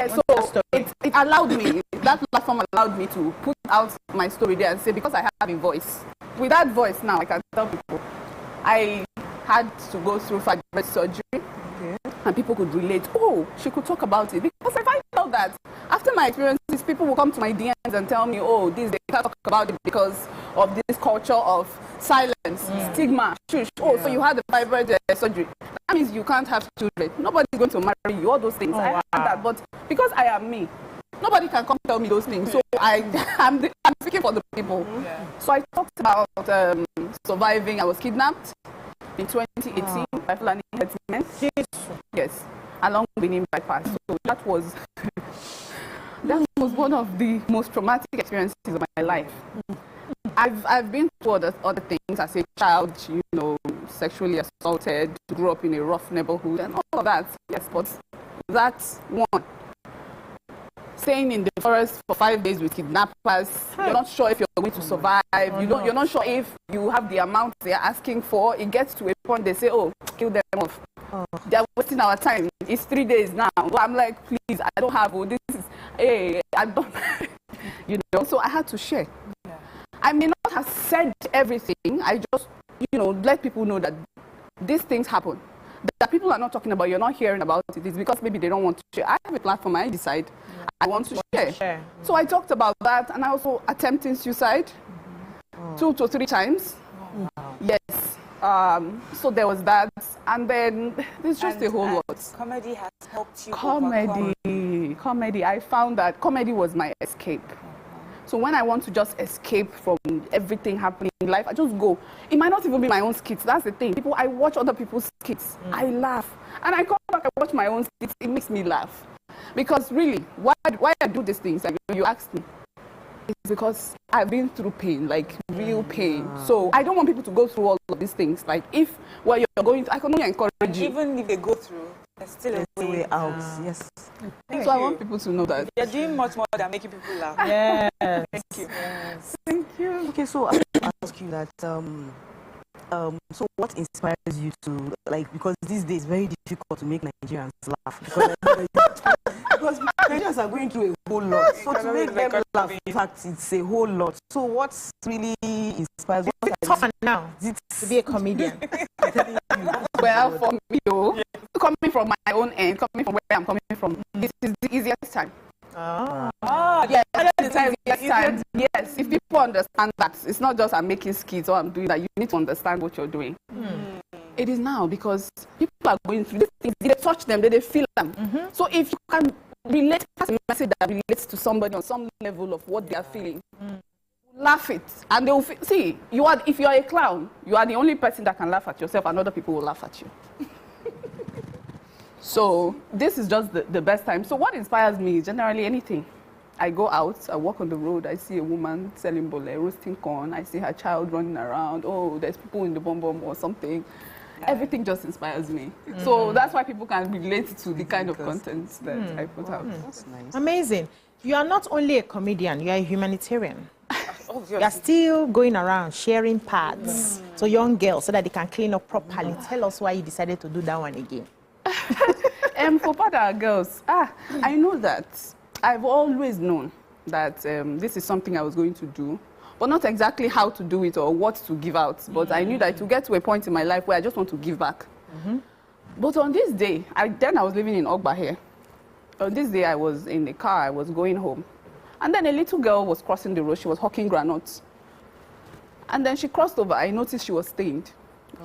So it allowed me, that platform allowed me to put out my story there and say, because I have a voice. With that voice now, I can tell people. I had to go through fibroid surgery, and people could relate. Oh, she could talk about it. Because I find out that after my experiences, people will come to my DMs and tell me, oh, they can't talk about it because of this culture of silence, stigma, shush. Oh, so you had the fibroid surgery. That means you can't have children. Nobody's going to marry you, all those things. I had that, but because I am me, nobody can come tell me those things. So I'm speaking for the people. So I talked about surviving. I was kidnapped in 2018 by Fulani herdsmen. Yes, along Benin bypass. So that was That was one of the most traumatic experiences of my life. I've been through other things as a child, you know, sexually assaulted, grew up in a rough neighborhood and all of that. Yes, but that's one. Staying in the forest for 5 days with kidnappers, you're not sure if you're going to survive, you're not sure if you have the amount they're asking for. It gets to a point they say, oh, kill them off. They're wasting our time. It's 3 days now. Well, I'm like, please, I don't have, this is, hey, I don't, you know, so I had to share. I may not have said everything. I just, you know, let people know that these things happen. That people are not talking about, you're not hearing about it. It's because maybe they don't want to share. I have a platform, I decide I want to share. So I talked about that, and I also attempting suicide 2 to 3 times. Yes. So there was that, and then there's just a whole lot. Comedy has helped you. Comedy. I found that comedy was my escape. So when I want to just escape from everything happening in life, I just go. It might not even be my own skits. That's the thing. I watch other people's skits. I laugh. And I come back and watch my own skits. It makes me laugh. Because really, why I do these things? Like, you asked me. It's because I've been through pain, like real pain. So I don't want people to go through all of these things. Like if what you're going through, I can only encourage you. Even if they go through, there's still a way out. Yes. So I want people to know that. You're doing much more than making people laugh. Yes. Thank you. Yes. Thank you. Okay, so I want to ask you that, so what inspires you to, like, because these days it's very difficult to make Nigerians laugh. Because Nigerians are going through a whole lot. So to make them laugh, in fact, it's a whole lot. So what's really inspires you? It's tough now to be a comedian. Well, for me, coming from my own end, coming from where I'm coming from, this is the easiest time. Yes, the easiest time. Yes, if people understand that, it's not just I'm making skits or I'm doing that, you need to understand what you're doing. It is now because people are going through these things, they touch them, they feel them. So if you can relate a message that relates to somebody on some level of what they are feeling, laugh it, and they will see. If you are a clown, you are the only person that can laugh at yourself, and other people will laugh at you. So this is just the best time. So what inspires me is generally anything. I go out, I walk on the road, I see a woman selling bole, roasting corn, I see her child running around, oh, there's people in the bomb or something. Everything just inspires me. So that's why people can relate to the kind of content that I put out. That's nice. Amazing. You are not only a comedian, you are a humanitarian. You are still going around sharing pads to young girls so that they can clean up properly. Tell us why you decided to do that one again. For other girls, I know that. I've always known that this is something I was going to do, but not exactly how to do it or what to give out. But I knew that to get to a point in my life where I just want to give back. But on this day, I was living in Ogba here. On this day, I was in the car, I was going home. And then a little girl was crossing the road. She was hawking granuts. And then she crossed over. I noticed she was stained,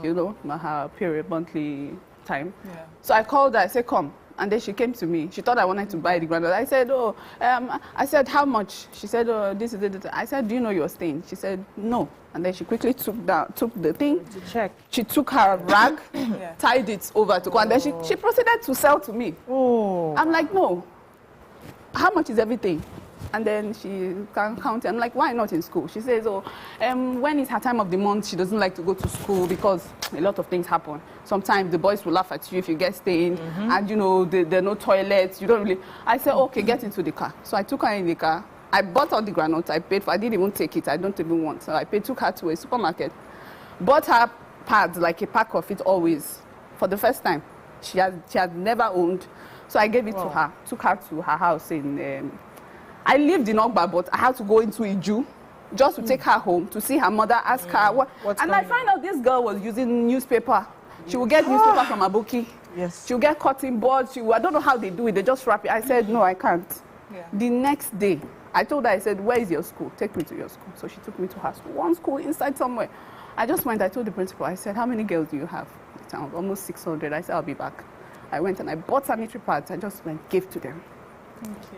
you know, her period, monthly time. So I called her, I said, come. And then she came to me. She thought I wanted to buy the granite. I said, I said, how much? She said, this is it. I said, do you know you're stained? She said, no. And then she quickly took the thing. To check. She took her rag, tied it over to go. And then she proceeded to sell to me. I'm like, no. How much is everything? And then she can count it. I'm like, why not in school? She says, when it's her time of the month, she doesn't like to go to school because a lot of things happen. Sometimes the boys will laugh at you if you get stained, and you know, there are no toilets. You don't really. I said, okay, get into the car. So I took her in the car. I bought all the granules. I paid for. I didn't even take it. I don't even want. So I took her to a supermarket, bought her pads, like a pack of it always, for the first time. She had never owned. So I gave it to her. Took her to her house in. I lived in Ogba, but I had to go into Iju just to take her home to see her mother, ask her what. And I find out this girl was using newspaper. She would get newspaper from Abuki. She would get cotton boards. I don't know how they do it. They just wrap it. I said, no, I can't. The next day, I told her, I said, where is your school? Take me to your school. So she took me to her school. One school inside somewhere. I just went. I told the principal. I said, how many girls do you have? Almost 600. I said, I'll be back. I went and I bought sanitary pads. I just went, gave to them.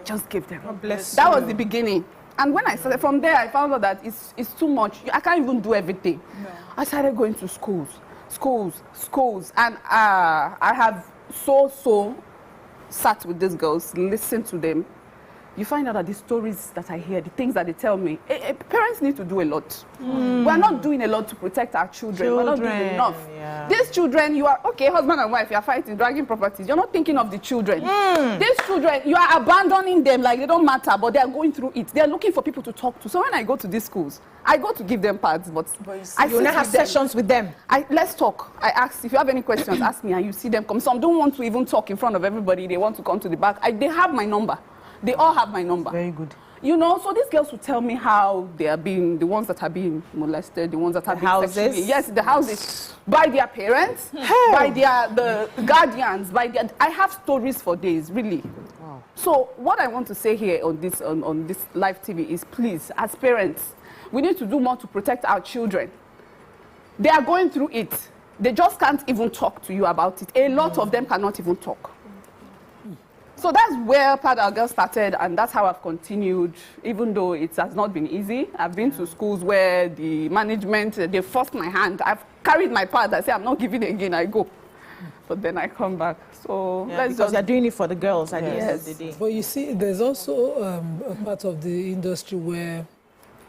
Just give them. That was the beginning. And when I started, from there, I found out that it's too much. I can't even do everything. I started going to schools. And I have so sat with these girls, listened to them, you find out that the stories that I hear, the things that they tell me, parents need to do a lot. We're not doing a lot to protect our children. We're not doing enough. Yeah. These children, you are, okay, husband and wife, you're fighting, dragging properties. You're not thinking of the children. These children, you are abandoning them like they don't matter, but they're going through it. They're looking for people to talk to. So when I go to these schools, I go to give them pads, but I you now have sessions with them. Let's talk. I ask, if you have any questions, ask me, and you see them come. Some don't want to even talk in front of everybody. They want to come to the back. They have my number. They all have my number. Very good. You know, so these girls will tell me how they are being, the ones that are being molested, the ones that are being sexually, yes, the houses, by their parents, by the guardians, by their, I have stories for days, really. Wow. So what I want to say here on this live TV is, please, as parents, we need to do more to protect our children. They are going through it. They just can't even talk to you about it. A lot of them cannot even talk. So that's where Part Our Girl started, and that's how I've continued, even though it has not been easy. I've been to schools where the management, they forced my hand. I've carried my pad. I say, I'm not giving again, I go. But then I come back. So because you're doing it for the girls at the end of the day. But you see, there's also a part of the industry where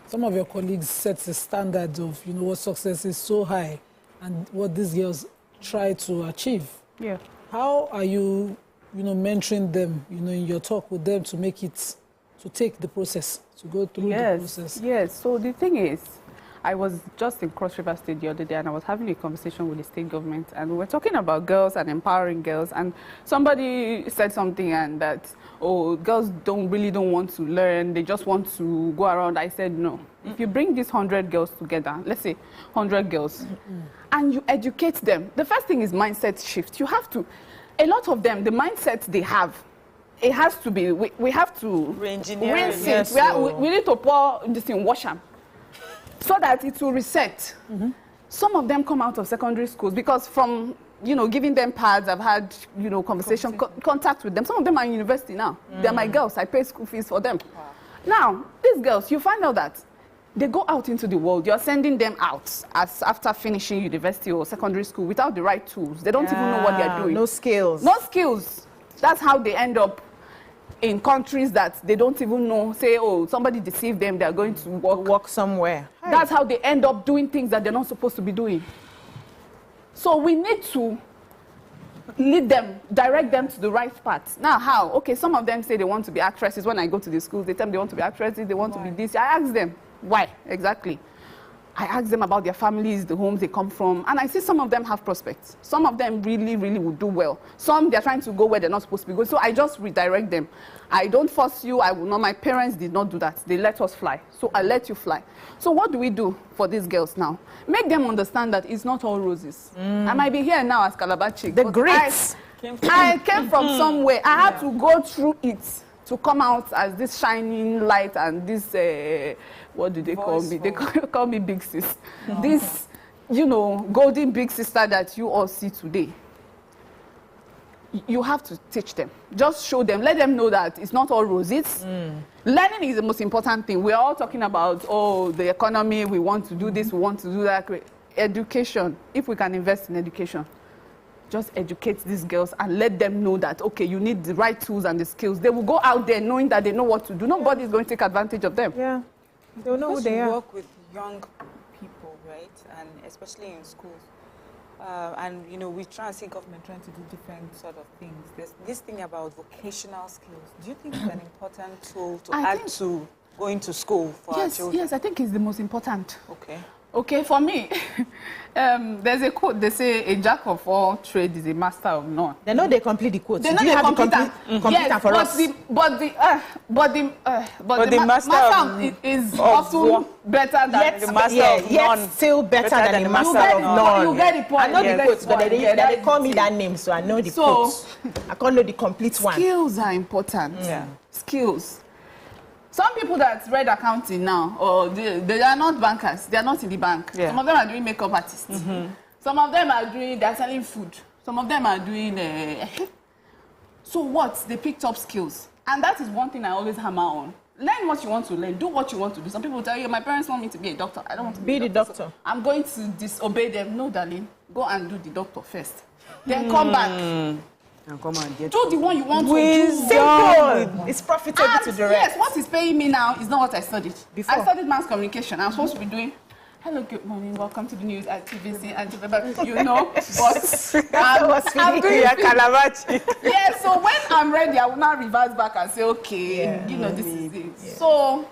some of your colleagues set the standard of, you know, what success is so high and what these girls try to achieve. Yeah. How are you, you know, mentoring them, you know, in your talk with them to make it, to take the process, to go through the process? Yes, so the thing is, I was just in Cross River State the other day, and I was having a conversation with the state government, and we were talking about girls and empowering girls, and somebody said something, and that, oh, girls really don't want to learn, they just want to go around. I said, no. If you bring these 100 girls together, let's say 100 girls, and you educate them, the first thing is mindset shift. You have to, a lot of them, the mindset they have, it has to be, we have to rinse it. Yes, We need to pour this in, wash them, so that it will reset. Some of them come out of secondary schools because from, you know, giving them pads, I've had, you know, contact with them. Some of them are in university now. They're my girls. I pay school fees for them. Wow. Now, these girls, you find out that they go out into the world. You're sending them out after finishing university or secondary school without the right tools. They don't even know what they're doing. No skills. No skills. That's how they end up in countries that they don't even know. Say, oh, somebody deceived them. They're going to work somewhere. That's how they end up doing things that they're not supposed to be doing. So we need to lead them, direct them to the right path. Now, how? Okay, some of them say they want to be actresses. When I go to the schools, they tell me they want to be actresses, they want to be this. I ask them, why exactly? I ask them about their families, the homes they come from, and I see some of them have prospects. Some of them really, really will do well. Some, they're trying to go where they're not supposed to be going. So I just redirect them. I don't force you. I will not. My parents did not do that. They let us fly. So I let you fly. So what do we do for these girls now? Make them understand that it's not all roses. I might be here now as Calabar Chic. The grits. I came from somewhere. I had to go through it to come out as this shining light and this, what do they call me? They call me Big Sis. This, you know, golden big sister that you all see today. You have to teach them. Just show them. Let them know that it's not all roses. Learning is the most important thing. We're all talking about, oh, the economy, we want to do this, we want to do that. Education, if we can invest in education, just educate these girls and let them know that, okay, you need the right tools and the skills. They will go out there knowing that they know what to do. Nobody is going to take advantage of them. Yeah, they'll know who they are. Work with young people, right? And especially in schools. And, you know, we try and see government trying to do different sort of things. There's this thing about vocational skills. Do you think it's an important tool to add to going to school for our children? Yes, I think it's the most important. Okay. Okay, for me, there's a quote. They say a jack of all trades is a master of none. They know they complete the quote. They know Do you have complete the complete for us? But the master is often better than the master of none. Still better than the master of none. You get the point. I know the quotes, but they call me that name, so I know the quotes. I can't know the complete one. Skills are important. Yeah. Skills. Some people that read accounting now, or they are not bankers. They are not in the bank. Yeah. Some of them are doing makeup artists. Some of them are they're selling food. Some of them are doing. So what? They picked up skills, and that is one thing I always hammer on. Learn what you want to learn. Do what you want to do. Some people tell you, my parents want me to be a doctor. I don't want to be the doctor. So I'm going to disobey them. No, darling. Go and do the doctor first. Then come back. And come and get do the one you want to do. Simple. It's profitable to direct. Yes, what is paying me now is not what I studied. Before. I studied mass communication. I'm supposed to be doing, hello, good morning, welcome to the news at TVC, and you know, but I'm doing Calabar. Yeah, so when I'm ready, I will now reverse back and say, okay, you know, this is it. Yeah. So,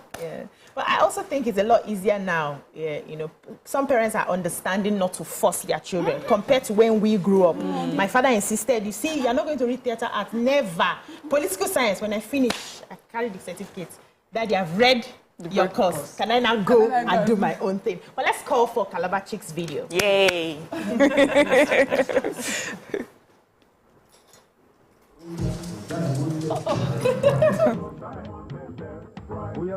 But I also think it's a lot easier now. Yeah, you know, some parents are understanding not to force their children compared to when we grew up. My father insisted, you see, you're not going to read theater art. Never. Political science, when I finish, I carry the certificate. Daddy, I've read your course. Can I now go and do my own thing? But let's call for Calabar Chic's video. Yay. We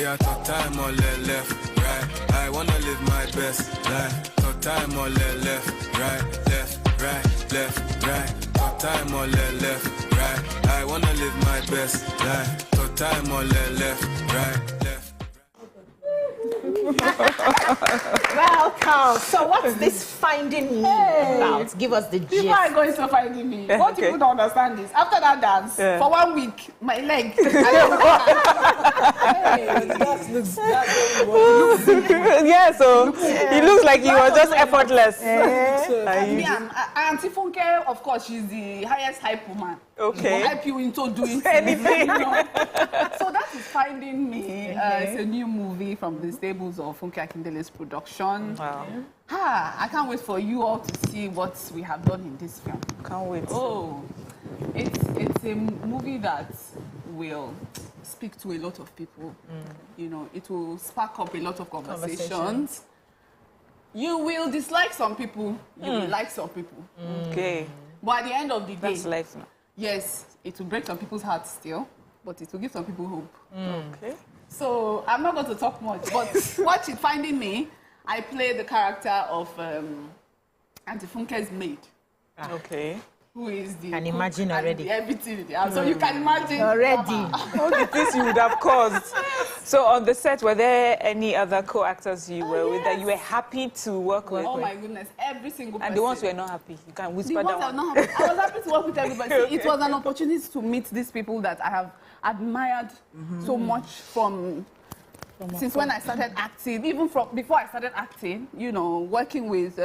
are talk time on left, right. I wanna live my best life. Talk time on left, right, left, right. Talk time on left, right. I wanna live my best life. Talk time on left, right, left. Welcome. So what's this finding me about? Give us the gist. before I go into finding me, what people don't understand is, after that dance, for 1 week, my leg. Yeah, so it looks like you were just effortless. Auntie Funke, of course, she's the highest hype woman. Okay. Will hype you into doing anything. You know? So that is Finding Me. It's a new movie from the stables of Funke Akindele's production. Wow. I can't wait for you all to see what we have done in this film. Can't wait. Oh, it's a movie that will speak to a lot of people. You know, it will spark up a lot of conversations. You will dislike some people, you will like some people. Okay. But at the end of the day, that's life now. Yes, it will break some people's hearts still, but it will give some people hope. Okay. So I'm not going to talk much, but watch it, Finding Me. I play the character of Auntie Funke's maid. Okay. Who is the can imagine already. Everything. So you can imagine already all the things you would have caused. So on the set, were there any other co-actors you were with that you were happy to work with? Oh my goodness, every single person. And the ones who were not happy, you can whisper that one. Not happy. I was happy to work with everybody. Okay. It was an opportunity to meet these people that I have admired so much since when I started acting, even from before I started acting, you know, working with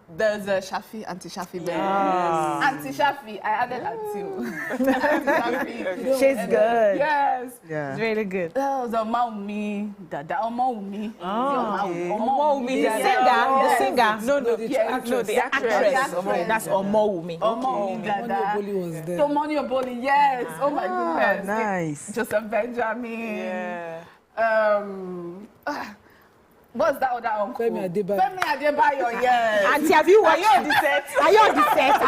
there's a Auntie Shafi there. Yes. Auntie Shafi, I added Auntie. She's good. Yes. Yeah. It's really good. That was Omaumi, Dada Omaumi. Omaumi. The singer. No, the actress. That's Omaumi. Omaumi, Dada. was there. Tomoni Oboli, yes. Oh my goodness. Nice. Joseph Benjamin. Yeah. What's that other uncle? Femi Adebayo, yes. Auntie, have you watched? Are you on the set? Are you on the set?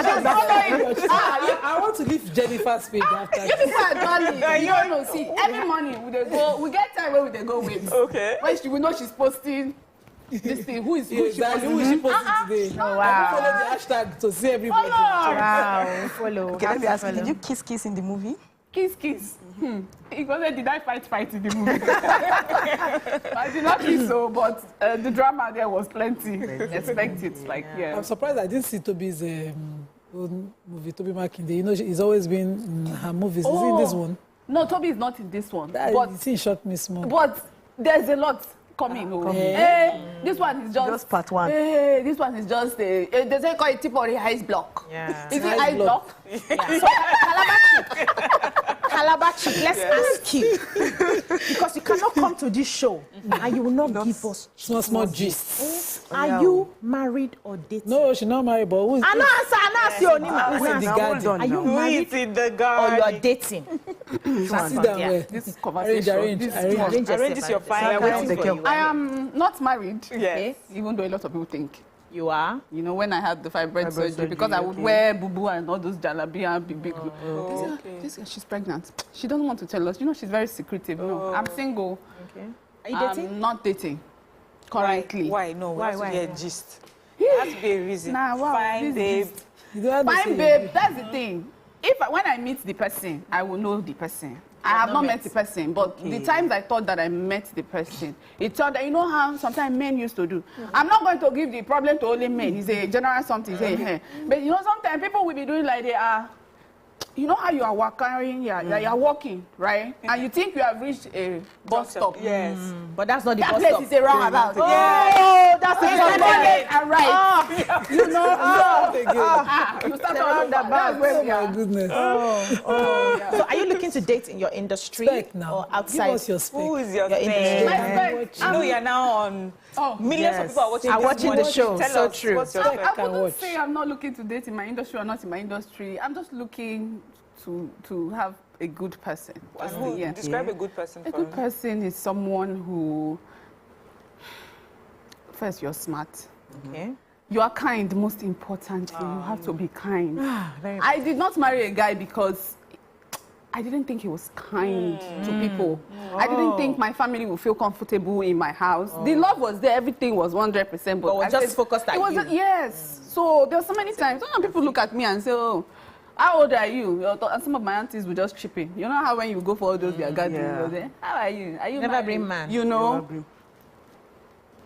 I want to leave Jennifer's page after. You people are jolly. You don't know. See, every morning we get time where we go with. Okay. When we know she's posting this thing. Who is she posting today? Oh, wow. Follow the hashtag to see everybody. Wow. Follow. Okay, let me ask you, did you kiss in the movie? Kiss. He goes, did I fight in the movie? I did not think so, but the drama there was plenty. Expect it, I'm surprised I didn't see Toby's own movie, Toby Makinde. You know, he's always been in her movies. Is he in this one? No, Toby is not in this one. But it shocked me small. But there's a lot coming. This one is just part one. This one is just they say call it tip or a ice block. Yeah. Is it ice block? Yeah. So, Calabar Chic, let's ask you, because you cannot come to this show and you will not give us small gist. Are you married or dating? No, she's not married, but who is Are you married in the garden? or you are dating? Sit down where? This conversation. Arrange this your fire. I am not married. Yes. Okay? Even though a lot of people think. You are? You know, when I had the fibroid surgery, because I would wear boo-boo and all those jalabia and big. She's pregnant. She doesn't want to tell us. You know, she's very secretive. No, I'm single. Okay. Are you dating? I'm not dating. Currently. Why? No. Why? Get gist. There has to be a reason. Fine, babe. Fine, babe. That's the thing. When I meet the person, I will know the person. I have not met the person, but the times I thought that I met the person, it turned that, you know how sometimes men used to do. I'm not going to give the problem to only men. It's a general something. But you know, sometimes people will be doing like they are. You know how you are walking, you are walking, right? And you think you have reached a bus stop. Yes. But that's not the bus stop. That place is a roundabout. Oh, that's the bus stop. Right. You know, you start roundabout. Oh my goodness. So are you looking to date in your industry or outside? Give us your spec. Who is your industry? You know you're now on millions of people are watching the show. Tell so us, true. What's your I wouldn't say I'm not looking to date in my industry or not in my industry. I'm just looking to have a good person. Describe a good person for me. A good person is someone who, first, you're smart. Okay. You are kind, most importantly. You have to be kind. I did not marry a guy because I didn't think he was kind to people. I didn't think my family would feel comfortable in my house. The love was there, everything was 100%. But I just focused at you. Yes. So there were so many times. Some people look at me and say, "Oh, how old are you?" And some of my aunties would just chip in. You know how when you go for all those beer gatherings, how are you? Are you never married? bring man? You know.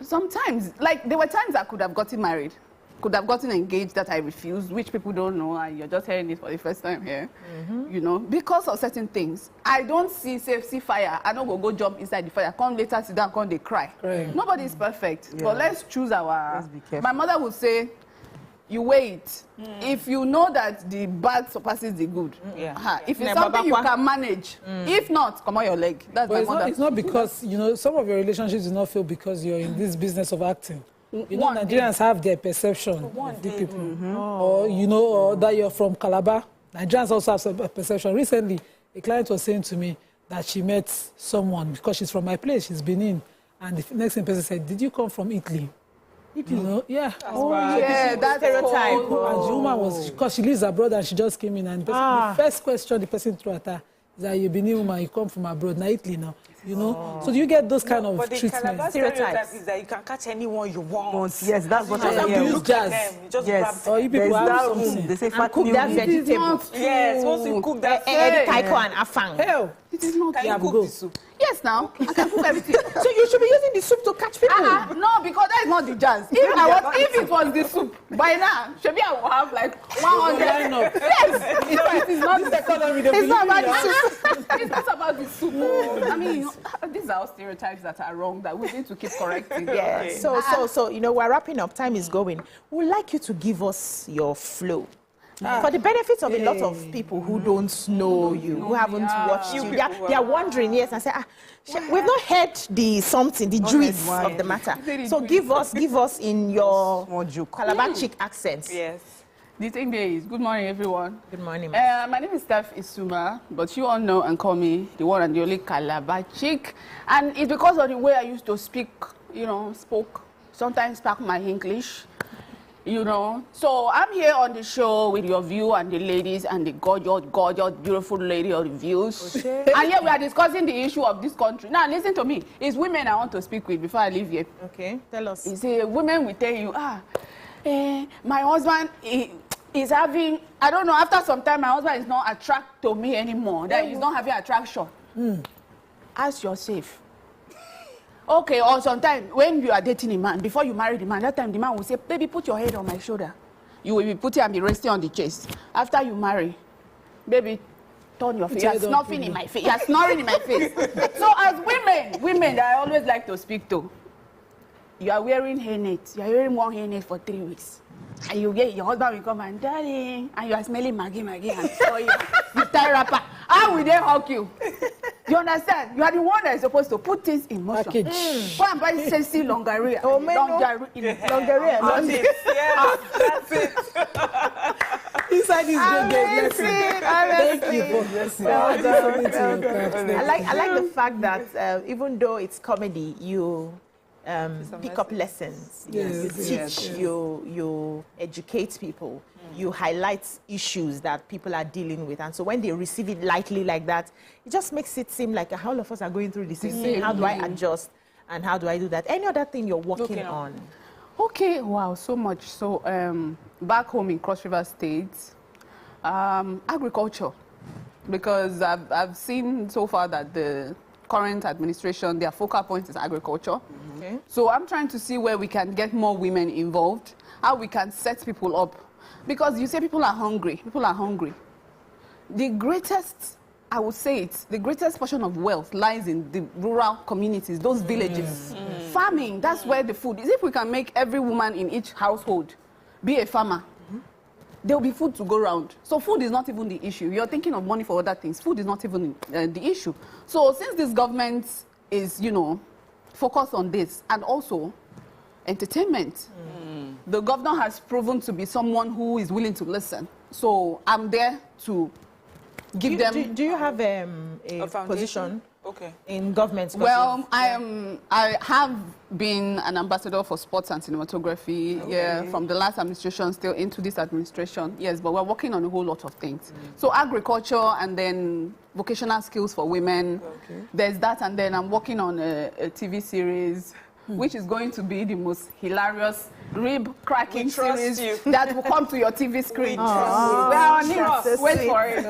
Sometimes, like there were times I could have gotten married, could have gotten engaged that I refused, which people don't know, and you're just hearing it for the first time here. You know, because of certain things. I don't see fire. I don't go jump inside the fire. Come later, sit down, come they cry. Nobody is perfect, but let's choose our. Let's be careful. My mother would say, you wait. If you know that the bad surpasses the good. If it's something you can manage. If not, come on your leg. That's But my mother. it's not because, you know, some of your relationships do not fail because you're in this business of acting. You know, Nigerians have their perception of the people. Or, you know, or that you're from Calabar. Nigerians also have a perception. Recently, a client was saying to me that she met someone because she's from my place, she's been in. And the next thing person said, "Did you come from Italy?" You know, that's stereotype. And the woman was, because she lives abroad and she just came in, and the first question the person threw at her is that you're Benin woman, you come from abroad, now Italy now, you know. So do you get those kind of treatments? Stereotypes is that you can catch anyone you want. Yes, that's what I hear. You use jazz. You just grab Or you people have something. They say and cook that vegetable. Yes, once you cook that taiko and afang. Hell, it is not. Can you cook the soup? Yes, now. I can cook everything. So you should be using the soup to catch people. No, because that is not the jazz. If it was the soup, by now, maybe I will have like 100. Yes. It is not the economy. It's not about the soup. It's not about the soup. I mean, these are all stereotypes that are wrong that we need to keep correcting. Yeah. So you know, we're wrapping up. Time is going. We'd like you to give us your flow. For the benefit of a lot of people who don't know you, who haven't watched you, they are wondering, yes, and say, we've not heard the juice of the matter. So give us in your Calabar Chic accent. Yes. The thing there is, good morning, everyone. Good morning. My name is Steph Isuma, but you all know and call me the one and the only Calabar Chic. And it's because of the way I used to speak, you know, sometimes speak my English. You know, so I'm here on the show with your view and the ladies and the gorgeous, beautiful lady of the views. Okay. And here we are discussing the issue of this country. Now, listen to me. It's women I want to speak with before I leave here. Okay, tell us. You see, women will tell you, my husband is having, I don't know, after some time, my husband is not attracted to me anymore. That he's not having attraction. Ask yourself. Okay, or sometimes when you are dating a man, before you marry the man, that time the man will say, "Baby, put your head on my shoulder." You will be putting and be resting on the chest. After you marry, baby, turn your face. You're snuffing in my face. You're snoring in my face. So as women that I always like to speak to, you are wearing hairnet. You are wearing one hairnet for 3 weeks. And you get your husband will come and darling, and you are smelling Maggie and soy, the tie wrapper. How will they hug you? You understand? You are the one that is supposed to put things in motion. Go and buy sexy lingerie. Lingerie. That's it. Inside this I like the fact that even though it's comedy, you pick up lessons. You teach. You educate people. You highlight issues that people are dealing with, and so when they receive it lightly like that, it just makes it seem like all of us are going through the same thing. How do I adjust, and how do I do that? Any other thing you're working on? Okay, wow, so much. So back home in Cross River State, agriculture. because I've seen so far that the current administration, their focal point is agriculture. Okay. So I'm trying to see where we can get more women involved, how we can set people up. Because you say people are hungry. People are hungry. The greatest, I would say it, the greatest portion of wealth lies in the rural communities, those villages. Farming, that's where the food is. If we can make every woman in each household be a farmer, there will be food to go around. So food is not even the issue. You're thinking of money for other things. Food is not even the issue. So since this government is, you know, focused on this, and also entertainment, the governor has proven to be someone who is willing to listen. So I'm there to give them... Do you have a position in government? Well, I have been an ambassador for sports and cinematography, yeah, from the last administration still into this administration. Yes, but we're working on a whole lot of things. So agriculture and then vocational skills for women. There's that, and then I'm working on a TV series, which is going to be the most hilarious rib-cracking series that will come to your TV screen. Wait for it.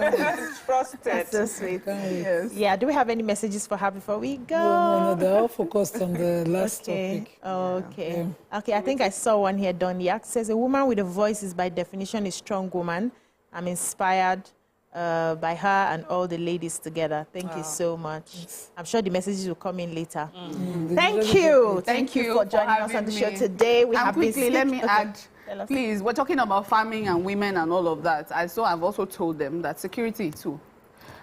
Trusted. That's so sweet. Yes. Yeah, do we have any messages for her before we go? No, they're all focused on the last topic. Okay. Okay, I think I saw one here. Don Yak says, a woman with a voice is by definition a strong woman. I'm inspired by her and all the ladies together. Thank you so much. I'm sure the messages will come in later. Thank you. Thank you for joining us on the show today. We have quickly, let me add, Tell us. please, we're talking about farming and women and all of that. I've also told them that security too.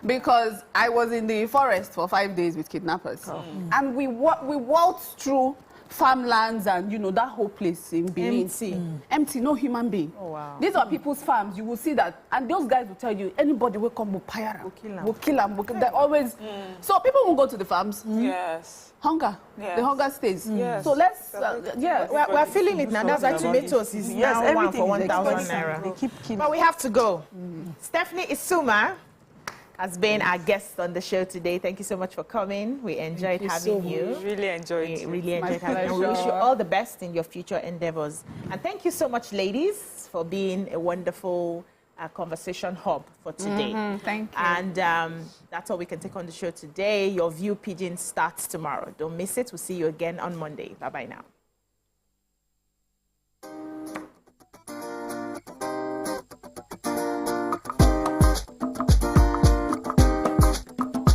Because I was in the forest for 5 days with kidnappers. And we walked through farmlands and, you know, that whole place in Benin. Empty, no human being. Oh, wow. These are people's farms. You will see that. And those guys will tell you, anybody will come, will fire them. Will kill them. They're always... So people will go to the farms. Yes. Hunger. Yes. The hunger stays. Yes. So let's... We're feeling it now. That's why tomatoes is now one for 1,000 naira. They keep killing. But we have to go. Stephanie Isuma has been our guest on the show today. Thank you so much for coming. We enjoyed having you. Really enjoyed it. Really enjoyed having you. We wish you all the best in your future endeavors. And thank you so much, ladies, for being a wonderful conversation hub for today. Thank you. And that's all we can take on the show today. Your View Pigeon starts tomorrow. Don't miss it. We'll see you again on Monday. Bye-bye now.